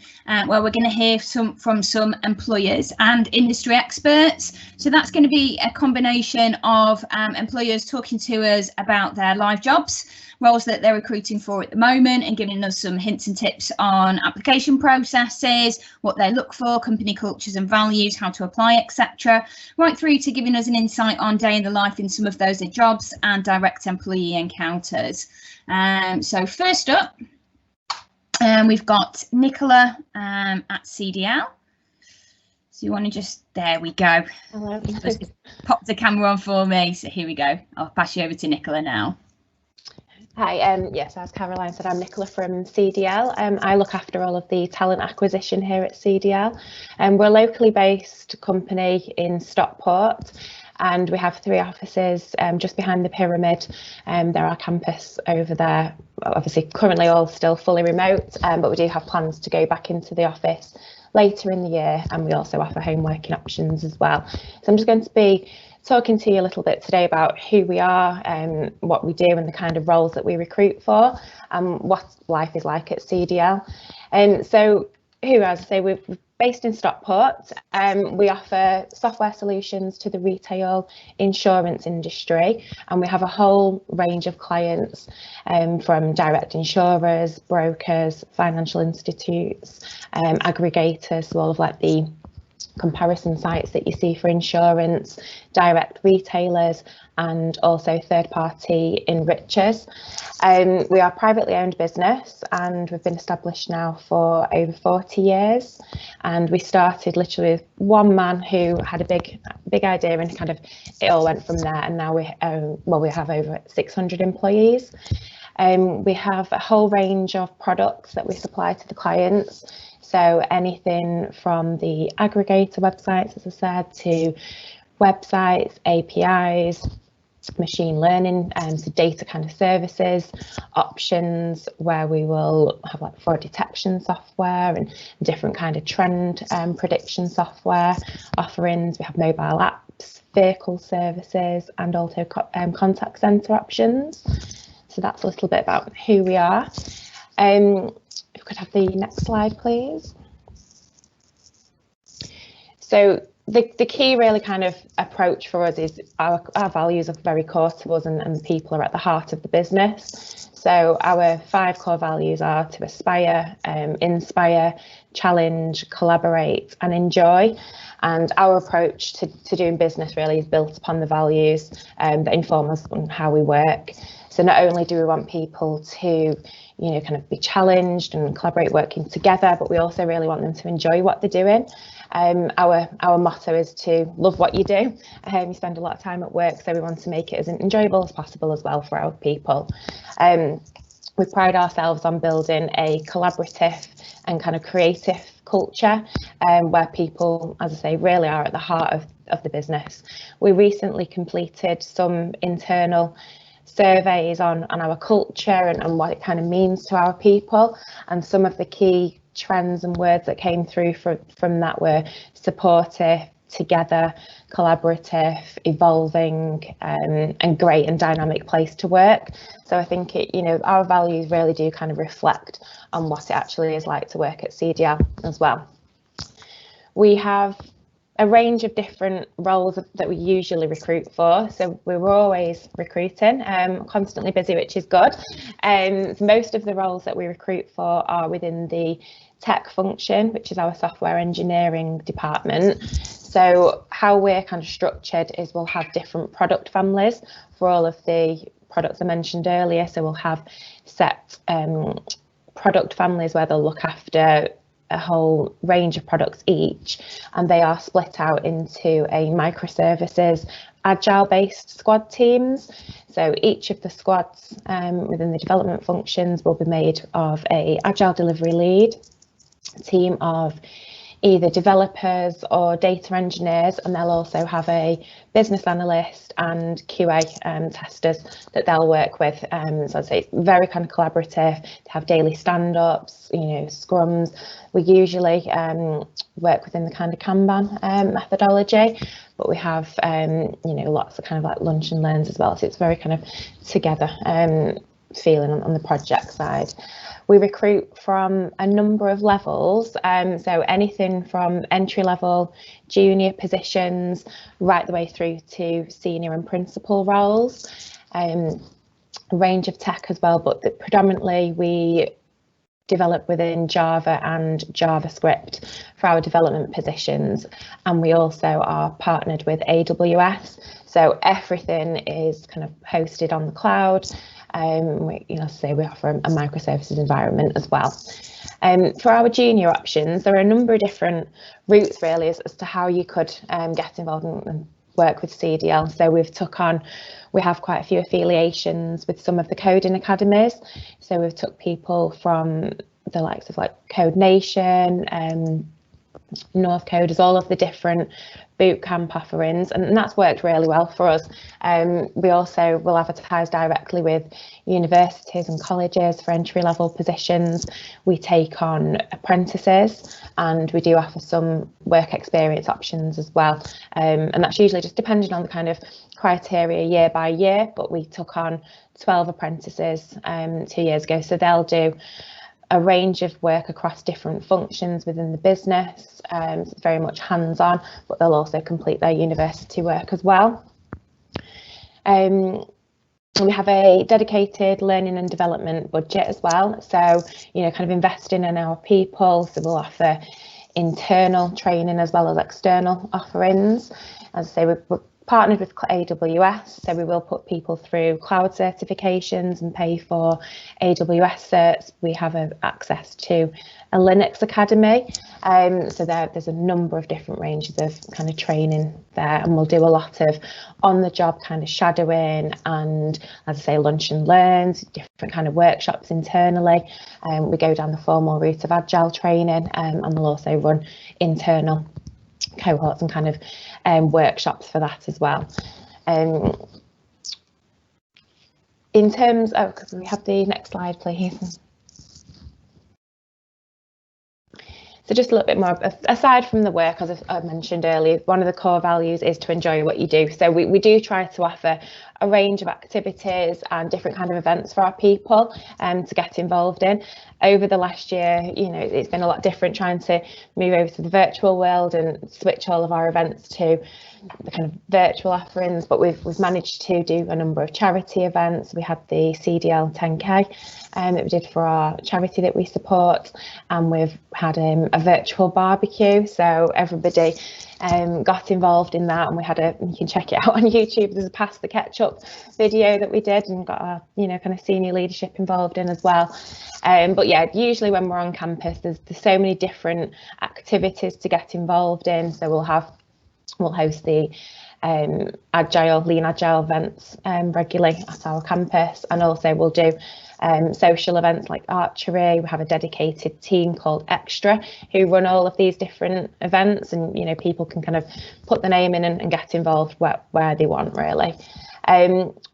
where we're going to hear from some employers and industry experts. So that's going to be a combination of employers talking to us about their live jobs, roles that they're recruiting for at the moment, and giving us some hints and tips on application processes, what they look for, company cultures and values, how to apply, etc. Right through to giving us an insight on day in the life in some of those jobs and direct employee encounters. So first up, we've got Nicola at CDL. So you want to there we go. Hello. Just pop the camera on for me. So here we go. I'll pass you over to Nicola now. Hi, yes, as Caroline said, I'm Nicola from CDL. I look after all of the talent acquisition here at CDL. We're a locally based company in Stockport, and we have 3 offices just behind the pyramid. There are campus over there, obviously currently all still fully remote, but we do have plans to go back into the office later in the year, and we also offer home working options as well. So I'm just going to be talking to you a little bit today about who we are and what we do and the kind of roles that we recruit for and what life is like at CDL. And so as I say, we're based in Stockport. We offer software solutions to the retail insurance industry, and we have a whole range of clients from direct insurers, brokers, financial institutes, aggregators, so all of like the comparison sites that you see for insurance, direct retailers, and also third-party enrichers. We are a privately owned business, and we've been established now for over 40 years. And we started literally with one man who had a big idea, and kind of it all went from there. And now we have over 600 employees. We have a whole range of products that we supply to the clients. So anything from the aggregator websites, as I said, to websites, APIs, machine learning, so data kind of services, options where we will have like fraud detection software and different kind of trend prediction software offerings. We have mobile apps, vehicle services, and also contact centre options. So that's a little bit about who we are. If we could have the next slide, please. So the key really kind of approach for us is our values are very core to us, and people are at the heart of the business. So our 5 core values are to aspire, inspire, challenge, collaborate and enjoy. And our approach to doing business really is built upon the values that inform us on how we work. So not only do we want people to kind of be challenged and collaborate working together, but we also really want them to enjoy what they're doing. Our motto is to love what you do. You spend a lot of time at work, so we want to make it as enjoyable as possible as well for our people. we pride ourselves on building a collaborative and kind of creative culture, where people, as I say, really are at the heart of the business. We recently completed some internal surveys on our culture and what it kind of means to our people, and some of the key trends and words that came through from that were supportive, together, collaborative, evolving, and great and dynamic place to work. So I think our values really do kind of reflect on what it actually is like to work at CDL as well. We have a range of different roles that we usually recruit for, so we're always recruiting, constantly busy, which is good. Most of the roles that we recruit for are within the tech function, which is our software engineering department. So how we're kind of structured is we'll have different product families for all of the products I mentioned earlier. So we'll have set product families where they'll look after a whole range of products each, and they are split out into a microservices agile based squad teams. So each of the squads within the development functions will be made of a agile delivery lead, a team of either developers or data engineers, and they'll also have a business analyst and QA testers that they'll work with. So I'd say it's very kind of collaborative. They have daily stand-ups, scrums. We usually work within the kind of Kanban methodology, but we have lots of kind of like lunch and learns as well. So it's very kind of together feeling on the project side. We recruit from a number of levels, so anything from entry level, junior positions, right the way through to senior and principal roles. A range of tech as well, but predominantly we develop within Java and JavaScript for our development positions, and we also are partnered with AWS, so everything is kind of hosted on the cloud. We offer a microservices environment as well. For our junior options, there are a number of different routes really as to how you could get involved and work with CDL. So we have quite a few affiliations with some of the coding academies. So we've took people from the likes of like Code Nation, North Coders, all of the different boot camp offerings, and that's worked really well for us. We also will advertise directly with universities and colleges for entry level positions. We take on apprentices, and we do offer some work experience options as well, and that's usually just depending on the kind of criteria year by year, but we took on 12 apprentices 2 years ago, so they'll do a range of work across different functions within the business. It's very much hands-on, but they'll also complete their university work as well. We have a dedicated learning and development budget as well, so kind of investing in our people. So we'll offer internal training as well as external offerings. As I say, we're partnered with AWS, so we will put people through cloud certifications and pay for AWS certs. We have access to a Linux academy, so there's a number of different ranges of kind of training there, and we'll do a lot of on-the-job kind of shadowing and, as I say, lunch and learns, different kind of workshops internally. We go down the formal route of agile training, and we'll also run internal cohorts and kind of workshops for that as well. In terms of, because we have the next slide, please. So just a little bit more, aside from the work, as I mentioned earlier, one of the core values is to enjoy what you do. So we do try to offer a range of activities and different kind of events for our people to get involved in. Over the last year, it's been a lot different trying to move over to the virtual world and switch all of our events to the kind of virtual offerings, but we've managed to do a number of charity events. We had the CDL 10K that we did for our charity that we support, and we've had a virtual barbecue, so everybody got involved in that, and we had you can check it out on YouTube. There's a Pass the Ketchup video that we did and got our kind of senior leadership involved in as well. But yeah, usually when we're on campus, there's so many different activities to get involved in. So we'll host the lean agile events regularly at our campus, and also we'll do social events like archery. We have a dedicated team called Extra who run all of these different events, and people can kind of put the name in and get involved where they want, really.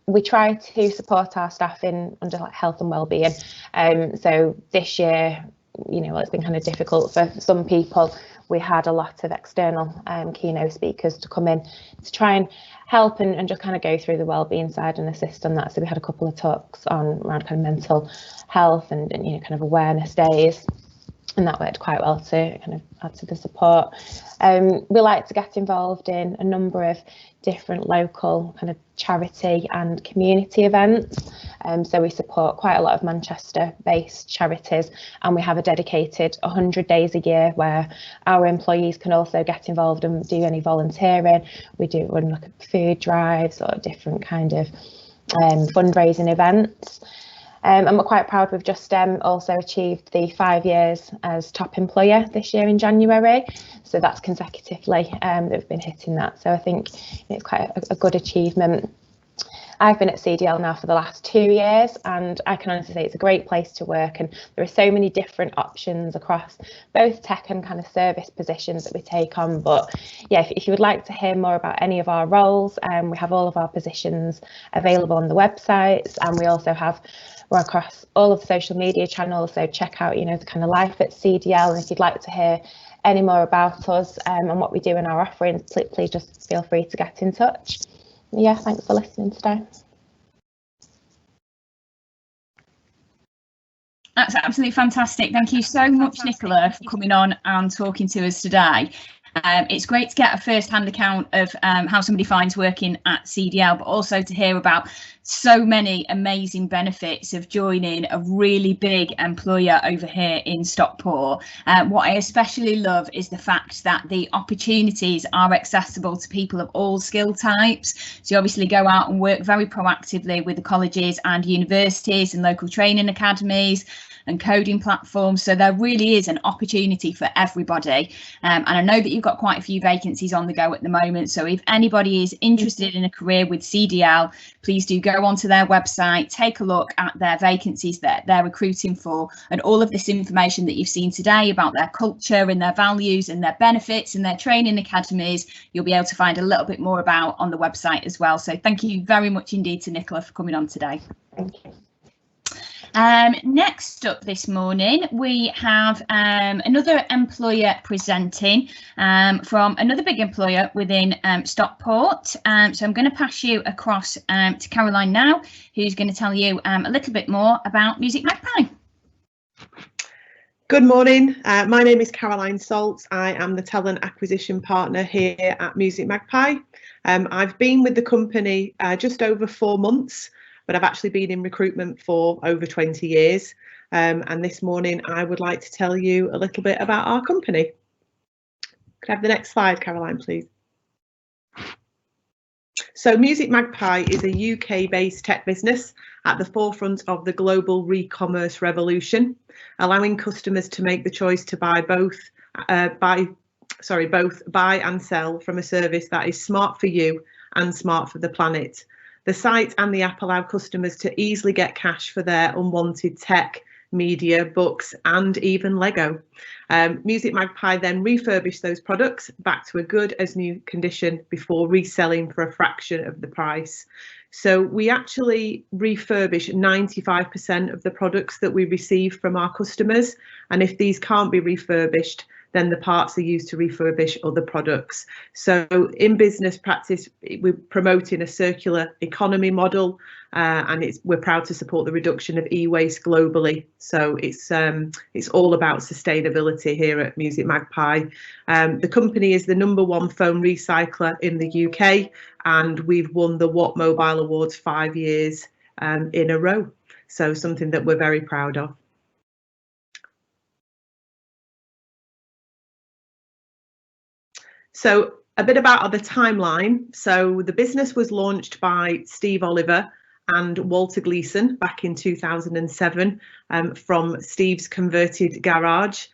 We try to support our staff under like health and wellbeing. So this year, it's been kind of difficult for some people. We had a lot of external keynote speakers to come in to try and help and just kind of go through the wellbeing side and assist on that. So we had a couple of talks around kind of mental health and kind of awareness days, and that worked quite well to kind of add to the support. We like to get involved in a number of different local kind of charity and community events. So we support quite a lot of Manchester-based charities, and we have a dedicated 100 days a year where our employees can also get involved and do any volunteering. We do run like food drives or different kind of fundraising events. And we're quite proud we've just also achieved the 5 years as top employer this year in January. So that's consecutively that we've been hitting that. So I think it's quite a good achievement. I've been at CDL now for the last 2 years, and I can honestly say it's a great place to work, and there are so many different options across both tech and kind of service positions that we take on. But yeah, if you would like to hear more about any of our roles, we have all of our positions available on the websites, and we also we're across all of the social media channels, so check out the kind of life at CDL, and if you'd like to hear any more about us and what we do in our offerings, please just feel free to get in touch. Yeah, thanks for listening today. That's absolutely fantastic. Thank you so much, Nicola, for coming on and talking to us today. It's great to get a first-hand account of how somebody finds working at CDL, but also to hear about so many amazing benefits of joining a really big employer over here in Stockport. What I especially love is the fact that the opportunities are accessible to people of all skill types. So you obviously go out and work very proactively with the colleges and universities and local training academies and coding platforms, so there really is an opportunity for everybody, and I know that you've got quite a few vacancies on the go at the moment, so if anybody is interested in a career with CDL, please do go onto their website, take a look at their vacancies that they're recruiting for, and all of this information that you've seen today about their culture and their values and their benefits and their training academies, you'll be able to find a little bit more about on the website as well. So thank you very much indeed to Nicola for coming on today. Thank you. Next up this morning, we have another employer presenting from another big employer within Stockport. So I'm going to pass you across to Caroline now, who's going to tell you a little bit more about Music Magpie. Good morning. My name is Caroline Saltz. I am the talent acquisition partner here at Music Magpie. I've been with the company just over 4 months, but I've actually been in recruitment for over 20 years. And this morning I would like to tell you a little bit about our company. Could I have the next slide, Caroline, please? So Music Magpie is a UK-based tech business at the forefront of the global re-commerce revolution, allowing customers to make the choice to both buy and sell from a service that is smart for you and smart for the planet. The site and the app allow customers to easily get cash for their unwanted tech, media, books, and even Lego. Music Magpie then refurbish those products back to a good as new condition before reselling for a fraction of the price. So we actually refurbish 95% of the products that we receive from our customers, and if these can't be refurbished, then the parts are used to refurbish other products. So in business practice, we're promoting a circular economy model, and we're proud to support the reduction of e-waste globally. So it's all about sustainability here at Music Magpie. The company is the #1 phone recycler in the UK, and we've won the What Mobile Awards 5 years in a row. So something that we're very proud of. So a bit about the timeline. So the business was launched by Steve Oliver and Walter Gleason back in 2007 from Steve's converted garage,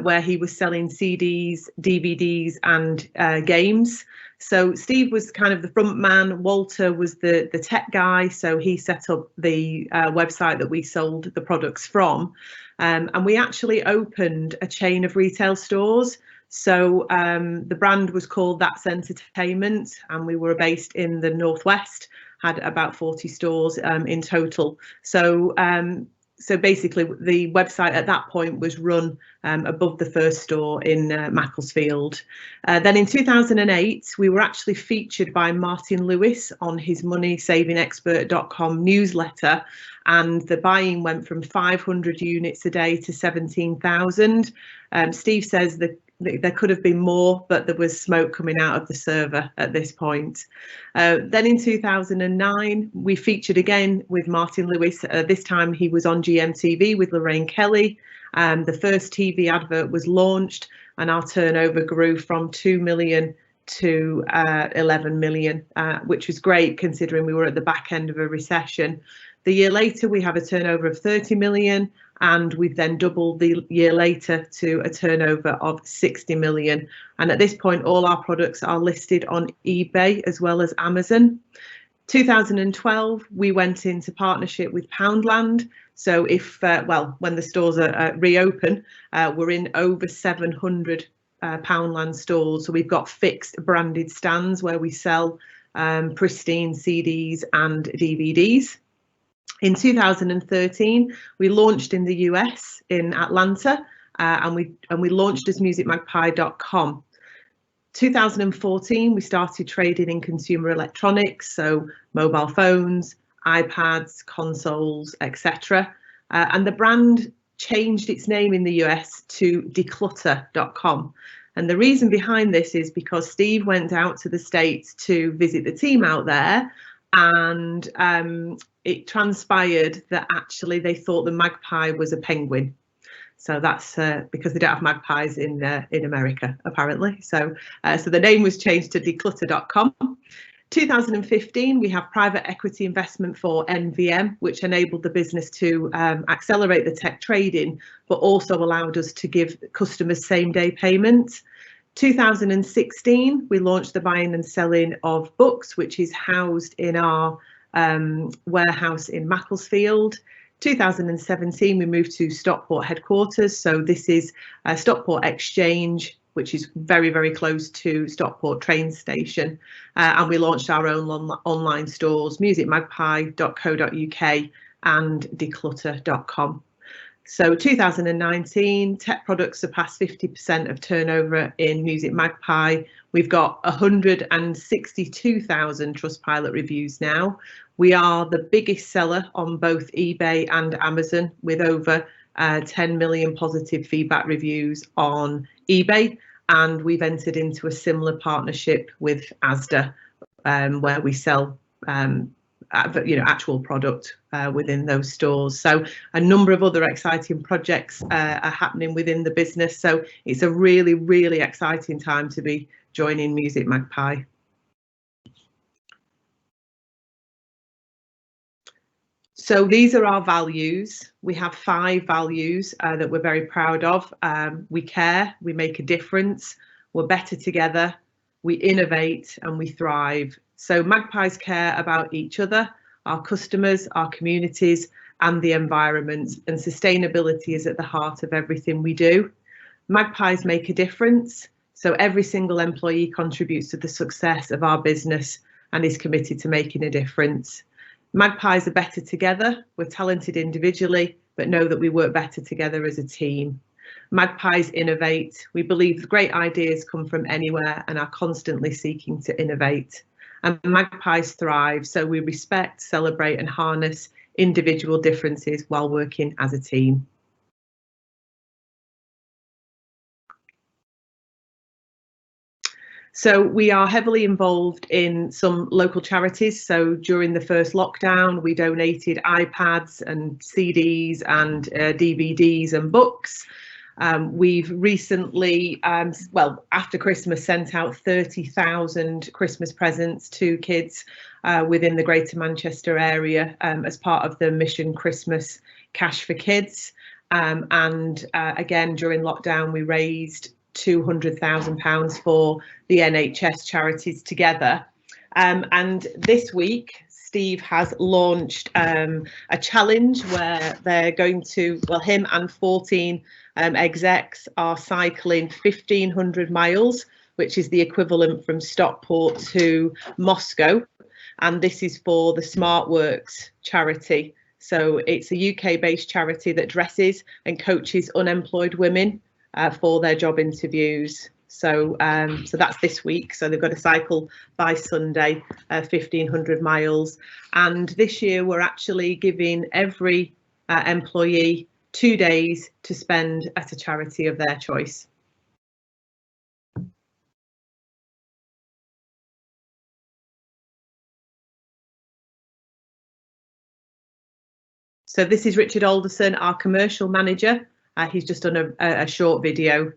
where he was selling CDs, DVDs and games. So Steve was kind of the front man, Walter was the tech guy, so he set up the website that we sold the products from, and we actually opened a chain of retail stores. So the brand was called That's Entertainment, and we were based in the Northwest, had about 40 stores in total. So basically the website at that point was run above the first store in Macclesfield. Then in 2008, we were actually featured by Martin Lewis on his MoneySavingExpert.com newsletter, and the buying went from 500 units a day to 17,000. Steve says that there could have been more, but there was smoke coming out of the server at this point. Then in 2009, we featured again with Martin Lewis. This time he was on GMTV with Lorraine Kelly. The first TV advert was launched, and our turnover grew from 2 million to 11 million, which was great considering we were at the back end of a recession. The year later, we have a turnover of 30 million, and we've then doubled the year later to a turnover of 60 million. And at this point, all our products are listed on eBay as well as Amazon. 2012, we went into partnership with Poundland. So if, when the stores are reopen, we're in over 700 Poundland stores. So we've got fixed branded stands where we sell pristine CDs and DVDs. In 2013, we launched in the US in Atlanta, and we launched as musicmagpie.com. 2014, we started trading in consumer electronics, so mobile phones, iPads, consoles, etc. And the brand changed its name in the US to declutter.com. And the reason behind this is because Steve went out to the States to visit the team out there, and it transpired that actually they thought the magpie was a penguin. So that's because they don't have magpies in America, apparently. So the name was changed to declutter.com. 2015, we have private equity investment for NVM, which enabled the business to accelerate the tech trading, but also allowed us to give customers same-day payment. 2016, we launched the buying and selling of books, which is housed in our warehouse in Macclesfield. 2017, we moved to Stockport headquarters. So this is Stockport Exchange, which is very, very close to Stockport train station. And we launched our own online stores, musicmagpie.co.uk and declutter.com. So 2019, tech products surpassed 50% of turnover in Music Magpie. We've got 162,000 Trustpilot reviews now. We are the biggest seller on both eBay and Amazon, with over 10 million positive feedback reviews on eBay. And we've entered into a similar partnership with Asda, where we sell actual product within those stores. So a number of other exciting projects are happening within the business. So it's a really, really exciting time to be joining Music Magpie. So these are our values. We have 5 values that we're very proud of. We care, we make a difference, we're better together, we innovate, and we thrive. So magpies care about each other, our customers, our communities, and the environment, and sustainability is at the heart of everything we do. Magpies make a difference, so every single employee contributes to the success of our business and is committed to making a difference. Magpies are better together. We're talented individually, but know that we work better together as a team. Magpies innovate. We believe great ideas come from anywhere and are constantly seeking to innovate. And magpies thrive, so we respect, celebrate and harness individual differences while working as a team. So we are heavily involved in some local charities. So during the first lockdown, we donated iPads and CDs and DVDs and books. We've recently, after Christmas, sent out 30,000 Christmas presents to kids within the Greater Manchester area as part of the Mission Christmas Cash for Kids. Again, during lockdown, we raised £200,000 for the NHS charities together. And this week, Steve has launched a challenge where they're going to, well, him and 14 execs are cycling 1,500 miles, which is the equivalent from Stockport to Moscow. And this is for the SmartWorks charity. So it's a UK-based charity that dresses and coaches unemployed women for their job interviews. So so that's this week. So they've got to cycle by Sunday, 1,500 miles. And this year we're actually giving every employee 2 days to spend at a charity of their choice. So this is Richard Alderson, our commercial manager. He's just done a short video.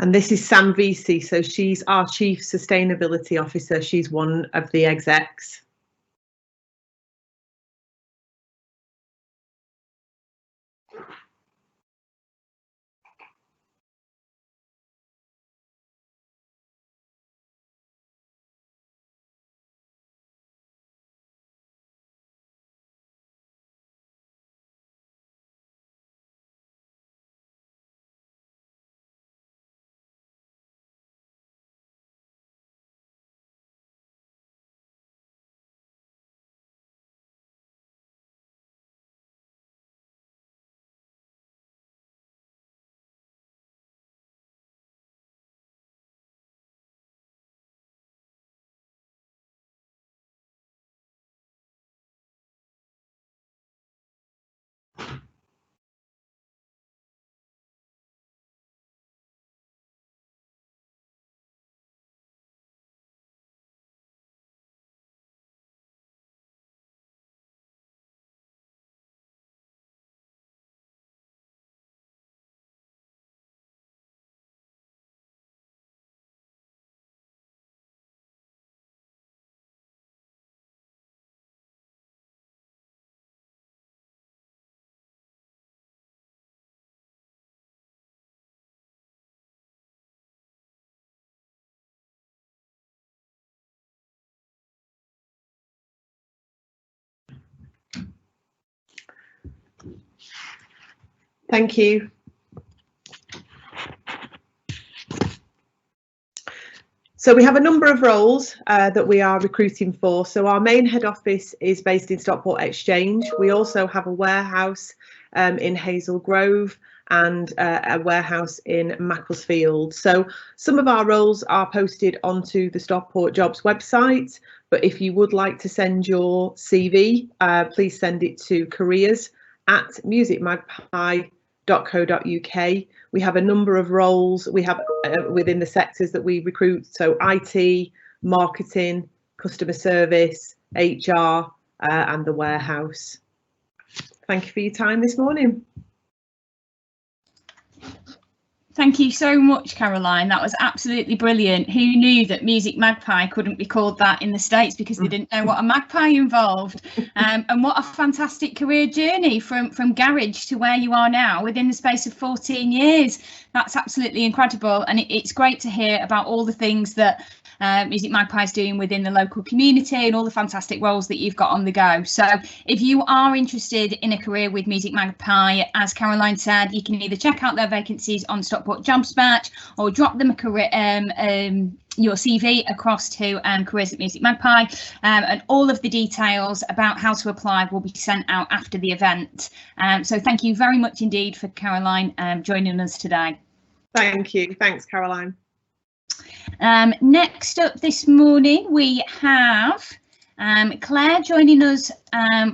And this is Sam Vesey, so she's our Chief Sustainability Officer. She's one of the execs. Thank you. So we have a number of roles that we are recruiting for. So our main head office is based in Stockport Exchange. We also have a warehouse in Hazel Grove and a warehouse in Macclesfield. So some of our roles are posted onto the Stockport Jobs website, but if you would like to send your CV, please send it to careers@musicmagpie.co.uk. We have a number of roles we have within the sectors that we recruit, so IT, marketing, customer service, HR, and the warehouse. Thank you for your time this morning. Thank you so much, Caroline. That was absolutely brilliant. Who knew that Music Magpie couldn't be called that in the States because they didn't know what a magpie involved? And what a fantastic career journey from garage to where you are now within the space of 14 years. That's absolutely incredible. And it's great to hear about all the things that Music Magpie is doing within the local community and all the fantastic roles that you've got on the go. So if you are interested in a career with Music Magpie, as Caroline said, you can either check out their vacancies on Stockport Jobs Batch or drop them a career your CV across to careers at Music Magpie, and all of the details about how to apply will be sent out after the event. So thank you very much indeed for Caroline joining us today. Thank you. Thanks, Caroline. Next up this morning we have Claire joining us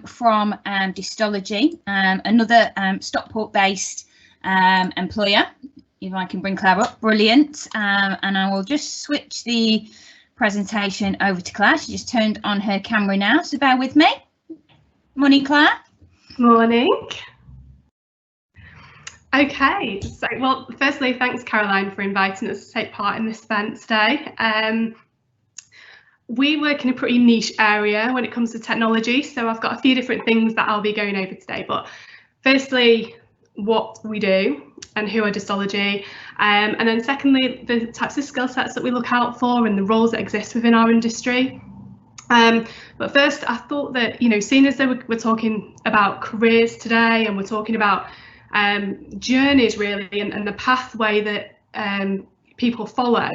from Distology, another Stockport-based employer. If I can bring Claire up, brilliant. And I will just switch the presentation over to Claire. She just turned on her camera now, so bear with me. Morning, Claire. Morning. Okay, so well, firstly, thanks Caroline for inviting us to take part in this event today. We work in a pretty niche area when it comes to technology, so I've got a few different things that I'll be going over today. But firstly, what we do and who are Distology, and then secondly, the types of skill sets that we look out for and the roles that exist within our industry. But first, I thought that, you know, seeing as though we're talking about careers today and we're talking about journeys really and the pathway that people follow,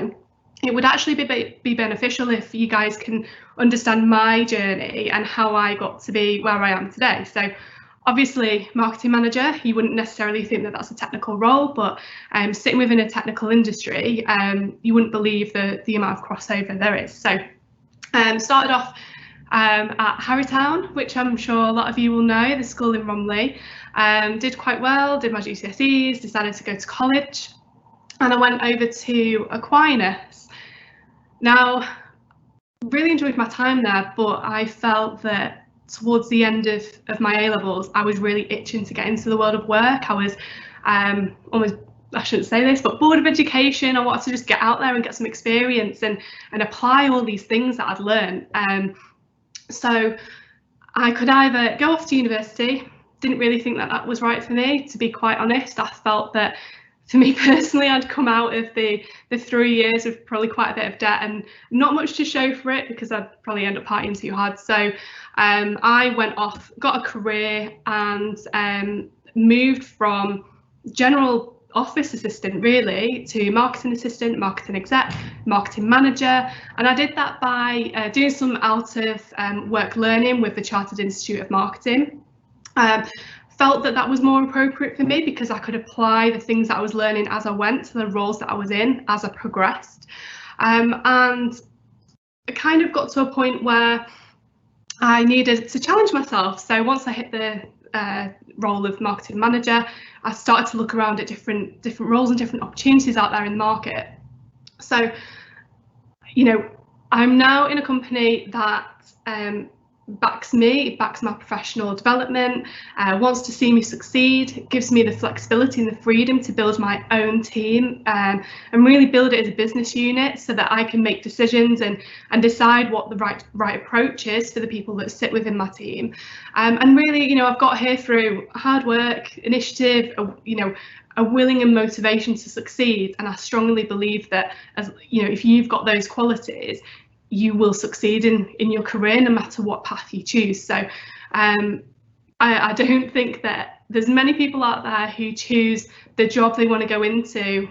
it would actually be beneficial if you guys can understand my journey and how I got to be where I am today. So obviously, marketing manager, you wouldn't necessarily think that that's a technical role, but sitting within a technical industry, you wouldn't believe the amount of crossover there is. So started off at Harrytown, which I'm sure a lot of you will know, the school in Romley. Did quite well, did my GCSEs, decided to go to college, and I went over to Aquinas. Now, really enjoyed my time there, but I felt that towards the end of my A-levels, I was really itching to get into the world of work. I was almost, I shouldn't say this, but bored of education. I wanted to just get out there and get some experience and apply all these things that I'd learned. So I could either go off to university, didn't really think that was right for me, to be quite honest. I felt that for me personally, I'd come out of the 3 years with probably quite a bit of debt and not much to show for it because I'd probably end up partying too hard. So I went off, got a career and moved from general office assistant really to marketing assistant, marketing exec, marketing manager. And I did that by doing some out of work learning with the Chartered Institute of Marketing. Felt that was more appropriate for me because I could apply the things that I was learning as I went to the roles that I was in as I progressed. And I kind of got to a point where I needed to challenge myself. So once I hit the role of marketing manager, I started to look around at different roles and different opportunities out there in the market. So, you know, I'm now in a company that backs me, backs my professional development, wants to see me succeed, gives me the flexibility and the freedom to build my own team and really build it as a business unit so that I can make decisions and decide what the right approach is for the people that sit within my team. And really, you know, I've got here through hard work, initiative, you know, a willing and motivation to succeed. And I strongly believe that, as you know, if you've got those qualities, you will succeed in your career no matter what path you choose. So I don't think that there's many people out there who choose the job they want to go into,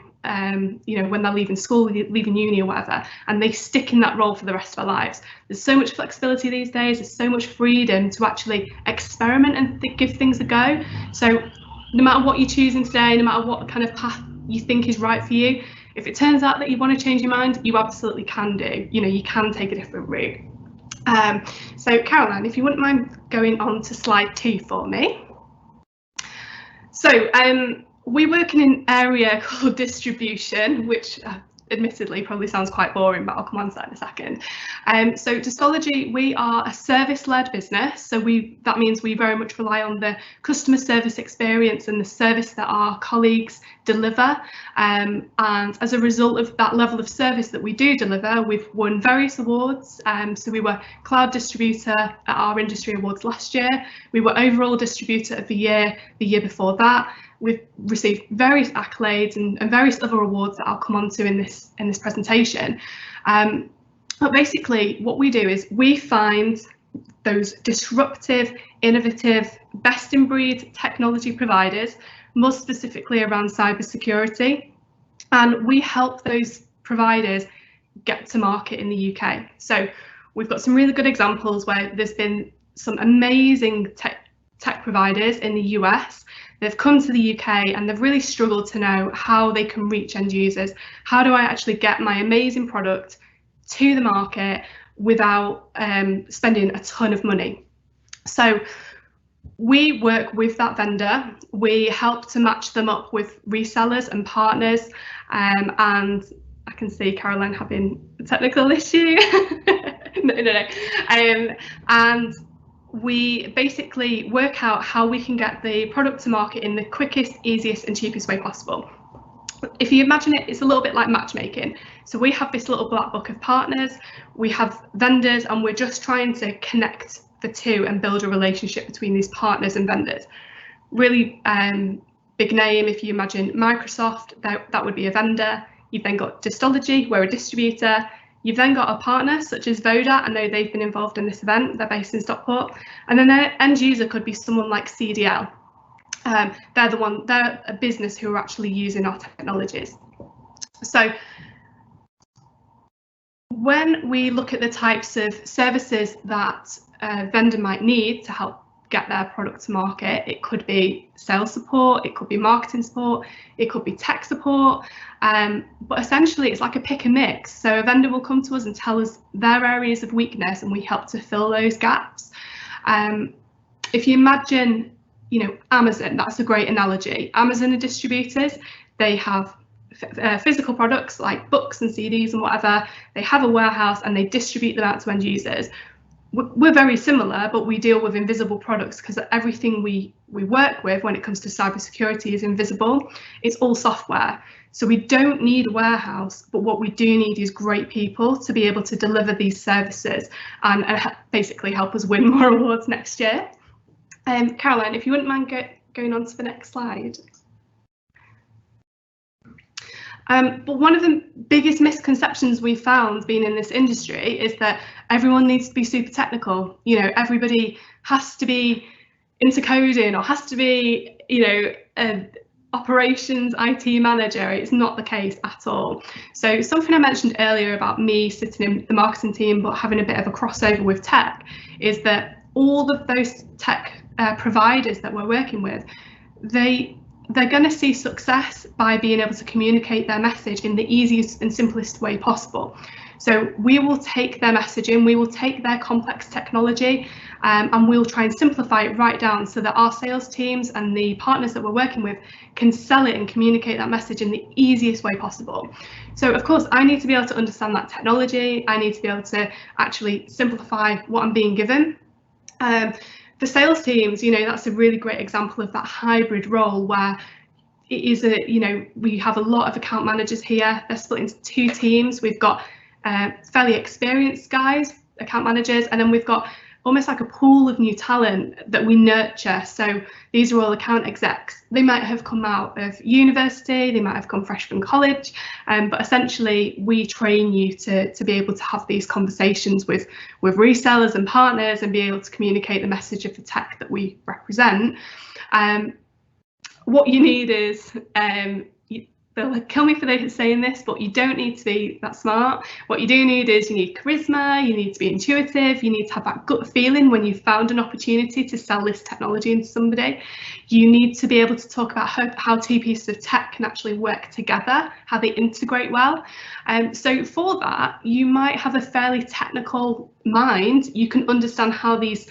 you know, when they're leaving school, leaving uni or whatever, and they stick in that role for the rest of their lives. There's so much flexibility these days, there's so much freedom to actually experiment and give things a go. So no matter what you're choosing today, no matter what kind of path you think is right for you, if it turns out that you want to change your mind, you absolutely can do. You know, you can take a different route. So Caroline, if you wouldn't mind going on to slide 2 for me. So we work in an area called distribution, which admittedly probably sounds quite boring, but I'll come on to that in a second. So Distology, we are a service-led business, so that means we very much rely on the customer service experience and the service that our colleagues deliver, and as a result of that level of service that we do deliver, we've won various awards. So we were Cloud Distributor at our industry awards last year, we were Overall Distributor of the year before that. We've received various accolades and various other awards that I'll come on to in this presentation. But basically what we do is we find those disruptive, innovative, best in breed technology providers, more specifically around cybersecurity, and we help those providers get to market in the UK. So we've got some really good examples where there's been some amazing tech providers in the US. They've come to the UK and they've really struggled to know how they can reach end users. How do I actually get my amazing product to the market without spending a ton of money? So we work with that vendor. We help to match them up with resellers and partners. And I can see Caroline having a technical issue. No. And we basically work out how we can get the product to market in the quickest, easiest and cheapest way possible. If you imagine it, it's a little bit like matchmaking. So we have this little black book of partners, we have vendors, and we're just trying to connect the two and build a relationship between these partners and vendors. Really big name, if you imagine Microsoft, that would be a vendor. You've then got Distology, we're a distributor. You've then got a partner such as Voda. I know they've been involved in this event, they're based in Stockport. And then their end user could be someone like CDL. They're a business who are actually using our technologies. So when we look at the types of services that a vendor might need to help get their product to market, it could be sales support, it could be marketing support, it could be tech support, but essentially it's like a pick and mix. So a vendor will come to us and tell us their areas of weakness and we help to fill those gaps. If you imagine, Amazon, that's a great analogy. Amazon are distributors, they have physical products like books and CDs and whatever, they have a warehouse and they distribute them out to end users. We're very similar, but we deal with invisible products because everything we work with when it comes to cybersecurity is invisible. It's all software. So we don't need a warehouse, but what we do need is great people to be able to deliver these services and basically help us win more awards next year. Caroline, if you wouldn't mind going on to the next slide. But one of the biggest misconceptions we found being in this industry is that everyone needs to be super technical. Everybody has to be into coding or has to be, an operations IT manager. It's not the case at all. So something I mentioned earlier about me sitting in the marketing team but having a bit of a crossover with tech is that all of those tech providers that we're working with, they're going to see success by being able to communicate their message in the easiest and simplest way possible. So we will take their messaging, we will take their complex technology, and we'll try and simplify it right down so that our sales teams and the partners that we're working with can sell it and communicate that message in the easiest way possible. So of course, I need to be able to understand that technology. I need to be able to actually simplify what I'm being given. For sales teams, that's a really great example of that hybrid role where it is we have a lot of account managers here. They're split into two teams. We've got fairly experienced guys, account managers, and then we've got almost like a pool of new talent that we nurture. So these are all account execs. They might have come out of university, they might have come fresh from college, but essentially we train you to be able to have these conversations with resellers and partners and be able to communicate the message of the tech that we represent. What you need is, they'll kill me for saying this, but you don't need to be that smart. What you do need is you need charisma, you need to be intuitive, you need to have that gut feeling when you've found an opportunity to sell this technology into somebody. You need to be able to talk about how two pieces of tech can actually work together, how they integrate well. So for that, you might have a fairly technical mind. You can understand how these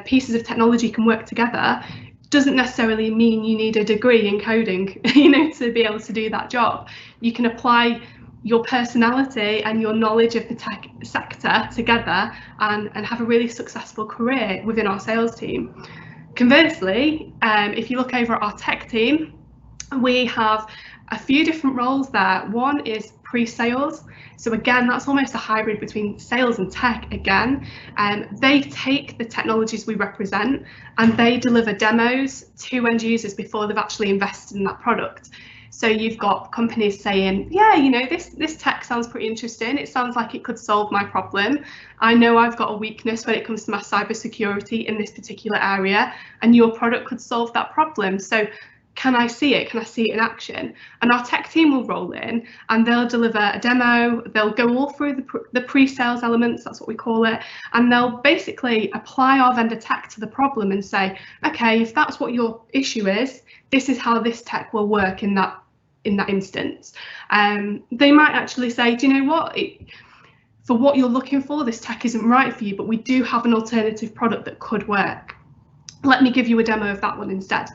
pieces of technology can work together. Doesn't necessarily mean you need a degree in coding, to be able to do that job. You can apply your personality and your knowledge of the tech sector together and have a really successful career within our sales team. Conversely, if you look over at our tech team, we have a few different roles there. One is pre-sales. So again, that's almost a hybrid between sales and tech again. They take the technologies we represent and they deliver demos to end users before they've actually invested in that product. So you've got companies saying, yeah, you know, this tech sounds pretty interesting. It sounds like it could solve my problem. I know I've got a weakness when it comes to my cybersecurity in this particular area, and your product could solve that problem. So can I see it? Can I see it in action? And our tech team will roll in and they'll deliver a demo. They'll go all through the pre-sales elements, that's what we call it. And they'll basically apply our vendor tech to the problem and say, okay, if that's what your issue is, this is how this tech will work in that instance. They might actually say, do you know what? For what you're looking for, this tech isn't right for you, but we do have an alternative product that could work. Let me give you a demo of that one instead.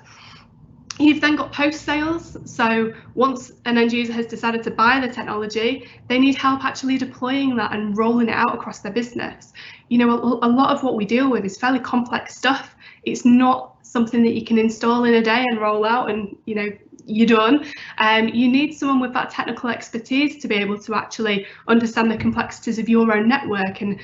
You've then got post-sales. So once an end user has decided to buy the technology, they need help actually deploying that and rolling it out across their business. You know, a lot of what we deal with is fairly complex stuff. It's not something that you can install in a day and roll out and, you know, you're done. You need someone with that technical expertise to be able to actually understand the complexities of your own network and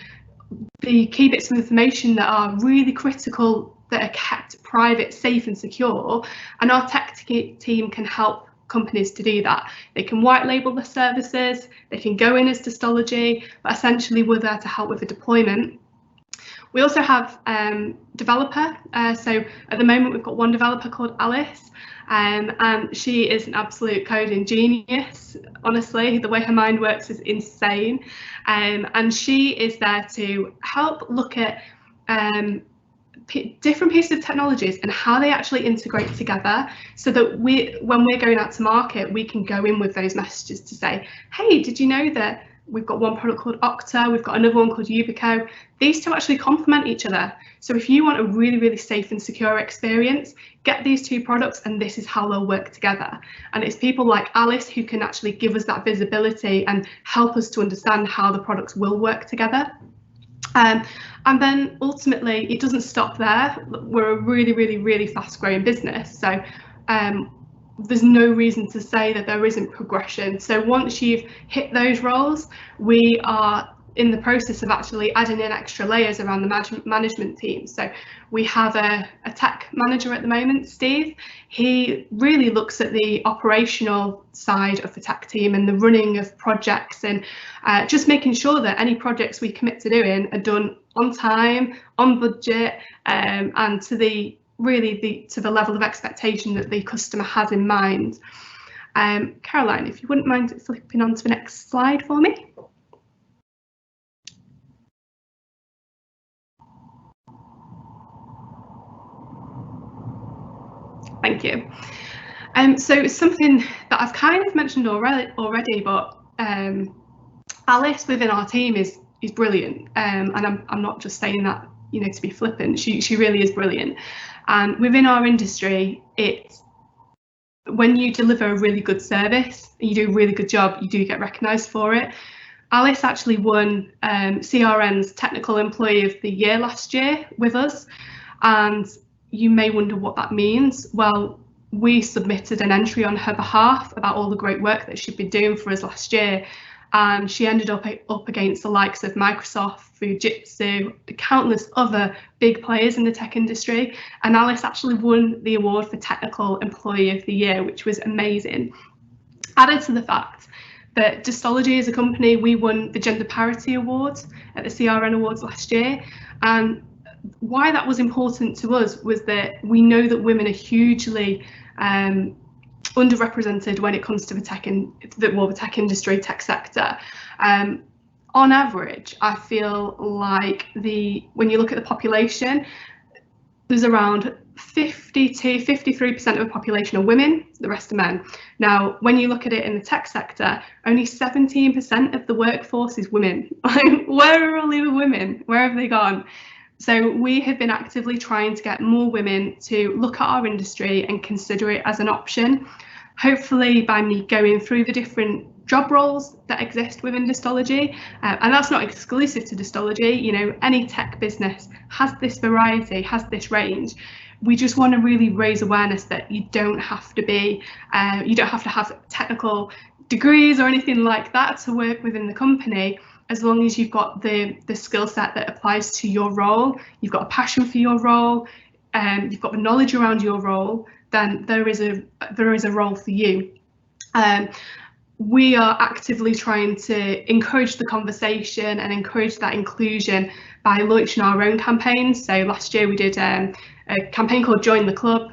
the key bits of information that are really critical, that are kept private, safe and secure, and our tech team can help companies to do that. They can white label the services, they can go in as Distology, but essentially we're there to help with the deployment. We also have developer, so at the moment we've got one developer called Alice, and she is an absolute coding genius. Honestly, the way her mind works is insane, and she is there to help look at different pieces of technologies and how they actually integrate together, so that when we're going out to market, we can go in with those messages to say, hey, did you know that we've got one product called Okta, we've got another one called Yubico. These two actually complement each other. So if you want a really, really safe and secure experience, get these two products and this is how they'll work together. And it's people like Alice who can actually give us that visibility and help us to understand how the products will work together. And then ultimately, it doesn't stop there. We're a really, really, really fast growing business. So there's no reason to say that there isn't progression. So once you've hit those roles, we are in the process of actually adding in extra layers around the management team. So we have a tech manager at the moment, Steve. He really looks at the operational side of the tech team and the running of projects, and just making sure that any projects we commit to doing are done on time, on budget, and to the level of expectation that the customer has in mind. Caroline, if you wouldn't mind flipping on to the next slide for me. Thank you. So something that I've kind of mentioned already, but Alice within our team is brilliant, and I'm not just saying that, you know, to be flippant. She really is brilliant. And within our industry, it's when you deliver a really good service and you do a really good job, you do get recognised for it. Alice actually won CRN's Technical Employee of the Year last year with us, and you may wonder what that means. Well, we submitted an entry on her behalf about all the great work that she'd been doing for us last year, and she ended up against the likes of Microsoft, Fujitsu, countless other big players in the tech industry, and Alice actually won the award for Technical Employee of the Year, which was amazing. Added to the fact that Distology as a company, we won the Gender Parity Awards at the CRN Awards last year, and why that was important to us was that we know that women are hugely underrepresented when it comes to the tech industry, tech sector. On average, I feel like when you look at the population, there's around 50 to 53% of the population are women, the rest are men. Now, when you look at it in the tech sector, only 17% of the workforce is women. Where are all the women? Where have they gone? So we have been actively trying to get more women to look at our industry and consider it as an option. Hopefully by me going through the different job roles that exist within Distology, and that's not exclusive to Distology, you know, any tech business has this variety, has this range. We just want to really raise awareness that you don't have to have technical degrees or anything like that to work within the company. As long as you've got the skill set that applies to your role, you've got a passion for your role, you've got the knowledge around your role, then there is a role for you. We are actively trying to encourage the conversation and encourage that inclusion by launching our own campaigns. So last year we did a campaign called Join the Club,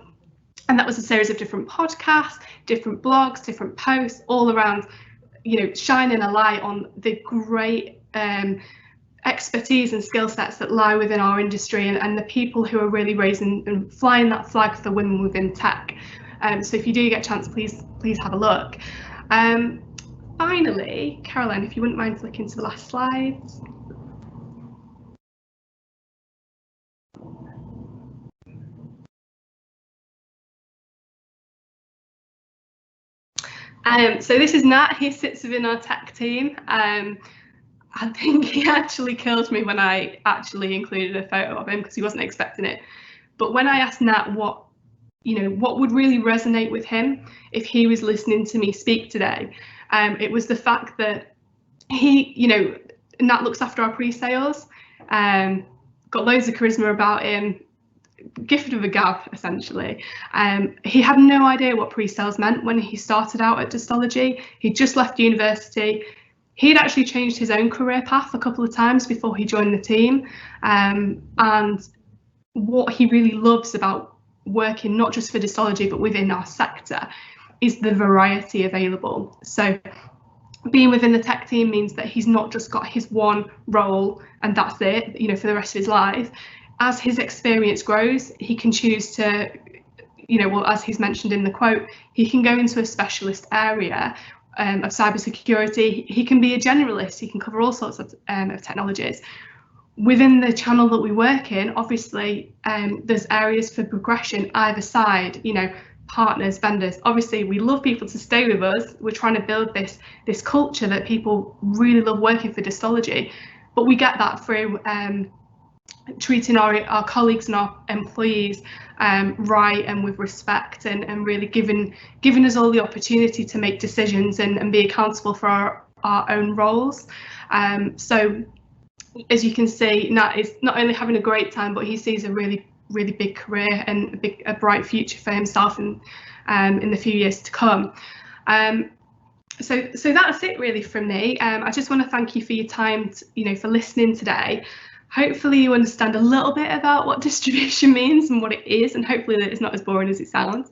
and that was a series of different podcasts, different blogs, different posts, all around, shining a light on the great expertise and skill sets that lie within our industry, and the people who are really raising and flying that flag for women within tech. So if you do get a chance, please have a look. Finally, Caroline, if you wouldn't mind flicking to the last slide. So this is Nat. He sits within our tech team. I think he actually killed me when I actually included a photo of him because he wasn't expecting it. But when I asked Nat what would really resonate with him if he was listening to me speak today, it was the fact that he, Nat looks after our pre-sales, got loads of charisma about him, gifted with a gab, essentially. He had no idea what pre-sales meant when he started out at Distology. He'd just left university. He'd actually changed his own career path a couple of times before he joined the team. And what he really loves about working not just for Distology but within our sector is the variety available. So being within the tech team means that he's not just got his one role and that's it, for the rest of his life. As his experience grows, he can choose to, as he's mentioned in the quote, he can go into a specialist area of cybersecurity. He can be a generalist. He can cover all sorts of technologies. Within the channel that we work in, obviously, there's areas for progression either side, partners, vendors. Obviously, we love people to stay with us. We're trying to build this culture that people really love working for Distology, but we get that through treating our colleagues and our employees right and with respect, and really giving us all the opportunity to make decisions and be accountable for our own roles. So as you can see, Nat is not only having a great time, but he sees a really big career and a bright future for himself and in the few years to come. So that's it really from me. I just want to thank you for your time, for listening today. Hopefully you understand a little bit about what distribution means and what it is, and hopefully that it's not as boring as it sounds.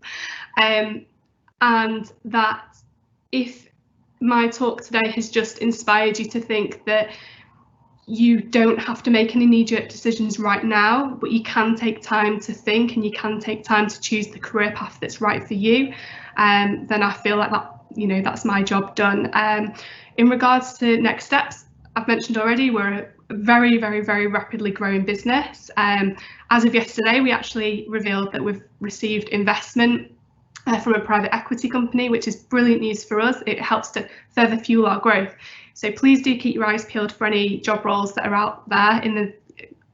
And that if my talk today has just inspired you to think that you don't have to make any knee-jerk decisions right now, but you can take time to think and you can take time to choose the career path that's right for you, then I feel like that, that's my job done. In regards to next steps, I've mentioned already, we're a very rapidly growing business. As of yesterday, we actually revealed that we've received investment from a private equity company, which is brilliant news for us. It helps to further fuel our growth. So please do keep your eyes peeled for any job roles that are out there in the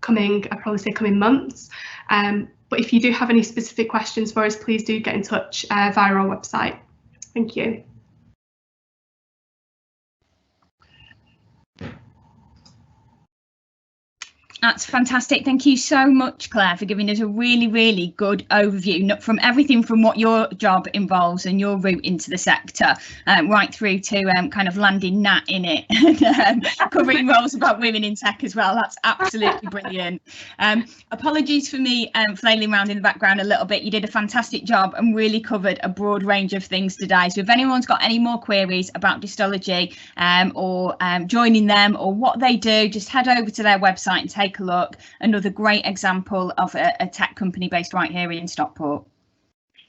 coming months. But if you do have any specific questions for us, please do get in touch via our website. Thank you. That's fantastic. Thank you so much, Claire, for giving us a really good overview from everything from what your job involves and your route into the sector, right through to kind of landing Nat in it and covering roles about women in tech as well. That's absolutely brilliant. Apologies for me flailing around in the background a little bit. You did a fantastic job and really covered a broad range of things today. So if anyone's got any more queries about Distology or joining them or what they do, just head over to their website and take a look. Another great example of a tech company based right here in Stockport.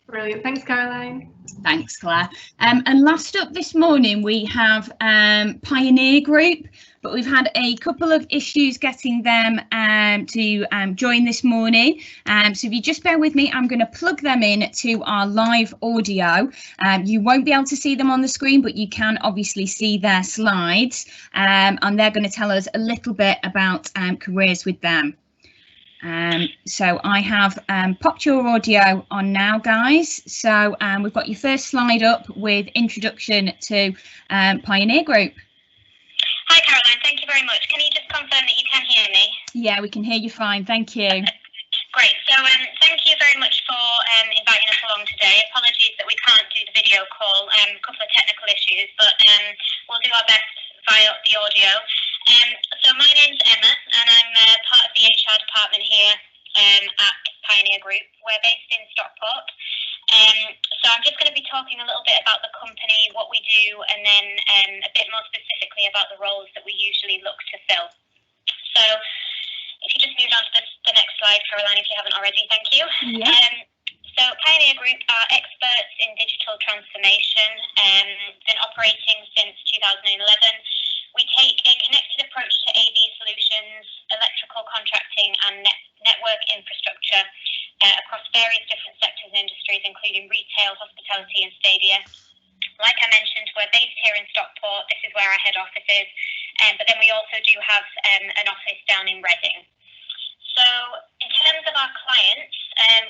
Brilliant. Thanks, Caroline. Thanks, Claire. And last up this morning, we have Pioneer Group, but we've had a couple of issues getting them to join this morning. So if you just bear with me, I'm going to plug them in to our live audio. You won't be able to see them on the screen, but you can obviously see their slides, and they're going to tell us a little bit about careers with them. So I have popped your audio on now, guys. So we've got your first slide up with introduction to Pioneer Group. Hi, Caroline. Thank you very much. Can you just confirm that you can hear me? Yeah, we can hear you fine. Thank you. Great. So thank you very much for for inviting us along today. Apologies that we can't do the video call, a couple of technical issues, but we'll do our best via the audio. So my name's Emma, and I'm part of the HR department here at Pioneer Group. We're based in Stockport. So I'm just going to be talking a little bit about the company, what we do, and then a bit more specifically about the roles that we usually look to fill. So if you just moved on to the next slide, Caroline, if you haven't already, thank you. Yeah. So Pioneer Group are experts in digital transformation, been operating since 2011. We take a connected approach to AV solutions, electrical contracting and network infrastructure across various different sectors and industries, including retail, hospitality and stadia. Like I mentioned, we're based here in Stockport. This is where our head office is, but then we also do have an office down in Reading. So in terms of our clients,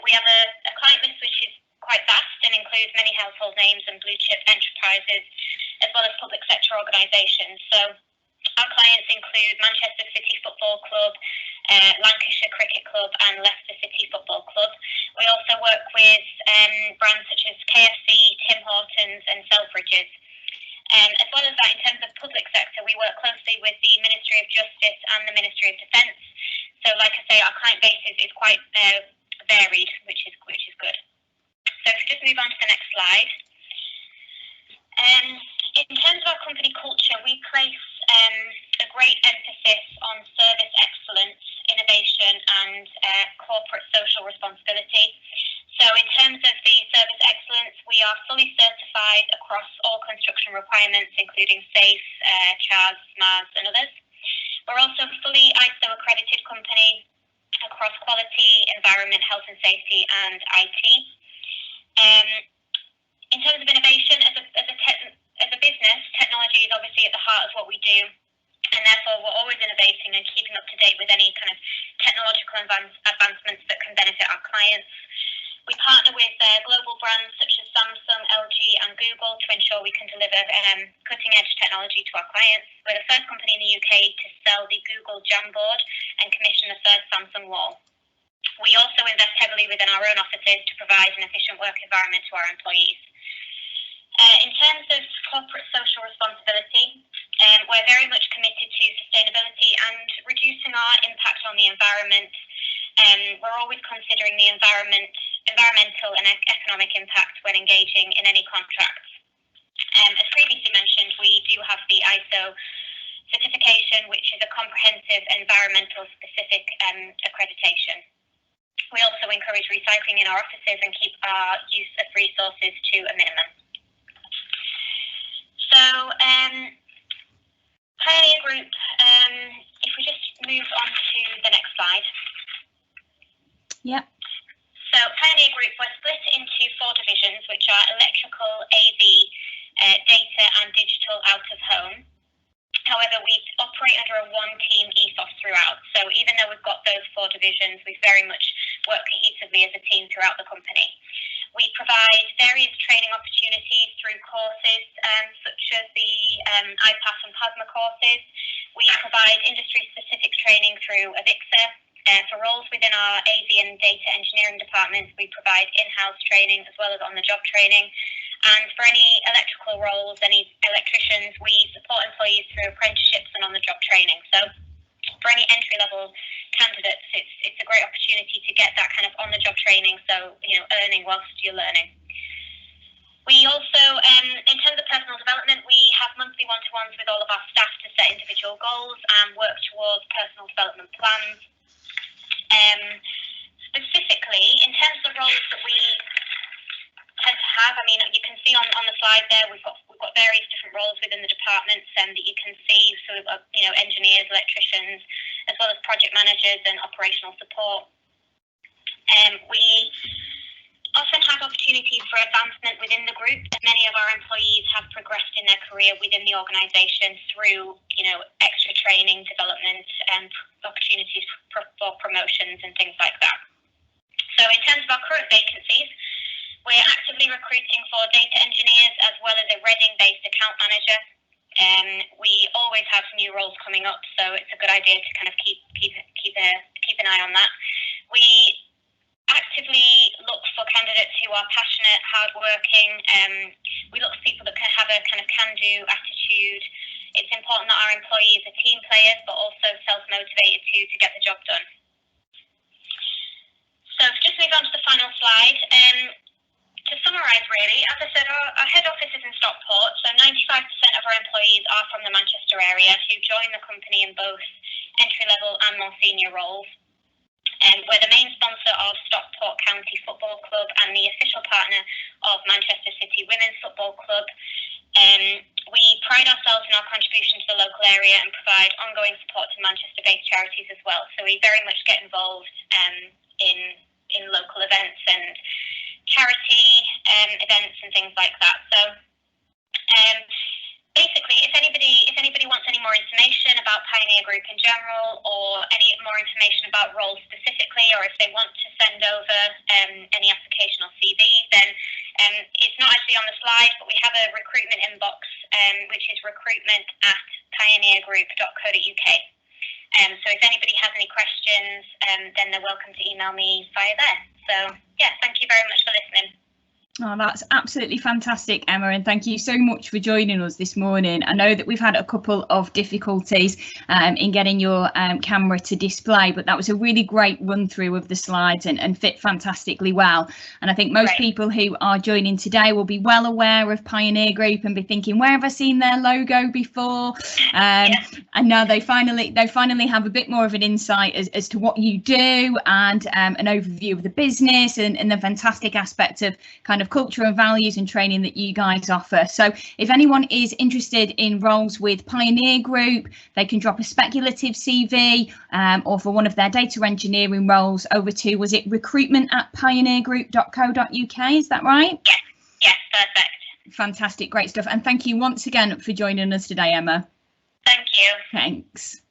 we have a client list which is quite vast and includes many household names and blue chip enterprises, as well as public sector organisations. So our clients include Manchester City Football Club, Lancashire Cricket Club and Leicester City Football Club. We also work with brands such as KFC, Tim Hortons and Selfridges. As well as that, in terms of public sector, we work closely with the Ministry of Justice and the Ministry of Defence. So like I say, our client base is quite varied, which is good. So if you just move on to the next slide. In terms of our company culture, we place a great emphasis on service excellence, innovation and corporate social responsibility. So in terms of the service excellence, we are fully certified across all construction requirements, including SAFE, CHARS, MARS and others. We're also a fully ISO accredited company across quality, environment, health and safety and IT. In terms of innovation, as a business, technology is obviously at the heart of what we do, and therefore we're always innovating and keeping up to date with any kind of technological advancements that can benefit our clients. We partner with global brands such as Samsung, LG and Google to ensure we can deliver cutting-edge technology to our clients. We're the first company in the UK to sell the Google Jamboard and commission the first Samsung wall. We also invest heavily within our own offices to provide an efficient work environment to our employees. In terms of corporate social responsibility, we're very much committed to sustainability and reducing our impact on the environment. We're always considering the environmental and economic impact when engaging in any contracts. As previously mentioned, we do have the ISO certification, which is a comprehensive environmental specific accreditation. We also encourage recycling in our offices and keep our use of resources to a minimum. So, Pioneer Group, if we just move on to the next slide. Yep. So Pioneer Group was split into 4 divisions, which are electrical, AV, data and digital out of home. However, we operate under a one-team ethos throughout. So even though we've got those 4 divisions, we very much work cohesively as a team throughout the company. We provide various training opportunities through courses such as the IPAS and PASMA courses. We provide industry-specific training through AVIXA. For roles within our AV and data engineering departments, we provide in-house training as well as on-the-job training. And for any electrical roles, any electricians, we support employees through apprenticeships and on-the-job training. So for any entry-level candidates, it's a great opportunity to get that kind of on-the-job training, so earning whilst you're learning. We also, in terms of personal development, we have monthly one-to-ones with all of our staff to set individual goals and work towards personal development plans. Specifically, in terms of the roles that we tend to have, I mean, you can see on the slide there, we've got various different roles within the departments that you can see, so we've got, engineers, electricians, as well as project managers and operational support. We often have opportunities for advancement within the group, and many of our employees have progressed in their career within the organisation through, extra training, development, and opportunities for promotions and things like that. So in terms of our current vacancies, we're actively recruiting for data engineers as well as a Reading-based account manager. We always have new roles coming up, so it's a good idea to kind of keep an eye on that. We actively look for candidates who are passionate, hardworking. We look for people that can have a kind of can-do attitude. It's important that our employees are team players, but also self-motivated to get the job done. So just move on to the final slide. To summarise, really, as I said, our head office is in Stockport, so 95% of our employees are from the Manchester area who join the company in both entry-level and more senior roles. We're the main sponsor of Stockport County Football Club and the official partner of Manchester City Women's Football Club. We pride ourselves in our contribution to the local area and provide ongoing support to Manchester-based charities as well. So we very much get involved in local events and charity events and things like that. So basically, if anybody wants any more information about Pioneer Group in general, or any more information about roles specifically, or if they want to send over any application or CV, then it's not actually on the slide, but we have a recruitment inbox, which is recruitment@pioneergroup.co.uk. So if anybody has any questions, then they're welcome to email me via there. So yeah, thank you very much for listening. Oh, that's absolutely fantastic, Emma, and thank you so much for joining us this morning. I know that we've had a couple of difficulties in getting your camera to display, but that was a really great run through of the slides and fit fantastically well. And I think most people who are joining today will be well aware of Pioneer Group and be thinking, where have I seen their logo before? And now they finally have a bit more of an insight as to what you do, and an overview of the business and the fantastic aspect of kind of culture and values and training that you guys offer. So if anyone is interested in roles with Pioneer Group, they can drop a speculative CV or for one of their data engineering roles over to, was it recruitment@pioneergroup.co.uk? Is that right? Yes, perfect. Fantastic, great stuff. And thank you once again for joining us today, Emma. Thank you. Thanks.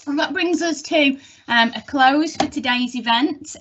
And that brings us to a close for today's event.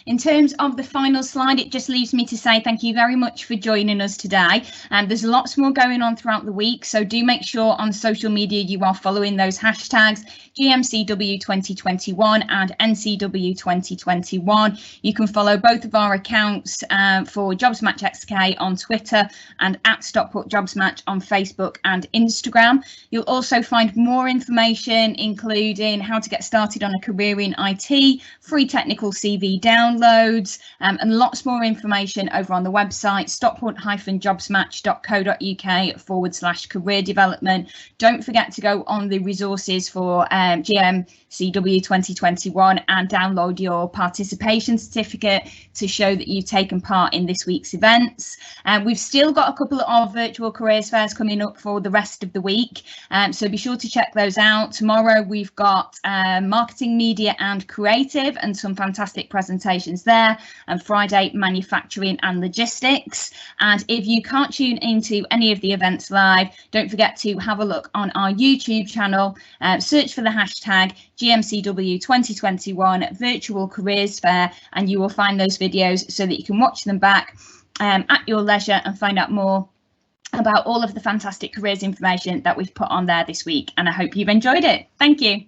In terms of the final slide, it just leaves me to say thank you very much for joining us today. There's lots more going on throughout the week, so do make sure on social media you are following those hashtags GMCW 2021 and NCW 2021. You can follow both of our accounts for JobsMatch XK on Twitter and @StockportJobsMatch on Facebook and Instagram. You'll also find more information, including how to get started on a career in IT, free technical CV downloads, and lots more information over on the website stockport-jobsmatch.co.uk/career development. Don't forget to go on the resources for GMCW 2021 and download your participation certificate to show that you've taken part in this week's events. We've still got a couple of virtual careers fairs coming up for the rest of the week, so be sure to check those out. Tomorrow we've got marketing, media and creative and some fantastic presentations there, and Friday manufacturing and logistics. And if you can't tune into any of the events live, don't forget to have a look on our YouTube channel, search for the hashtag GMCW 2021 Virtual Careers Fair, and you will find those videos so that you can watch them back at your leisure and find out more about all of the fantastic careers information that we've put on there this week. And I hope you've enjoyed it. Thank you.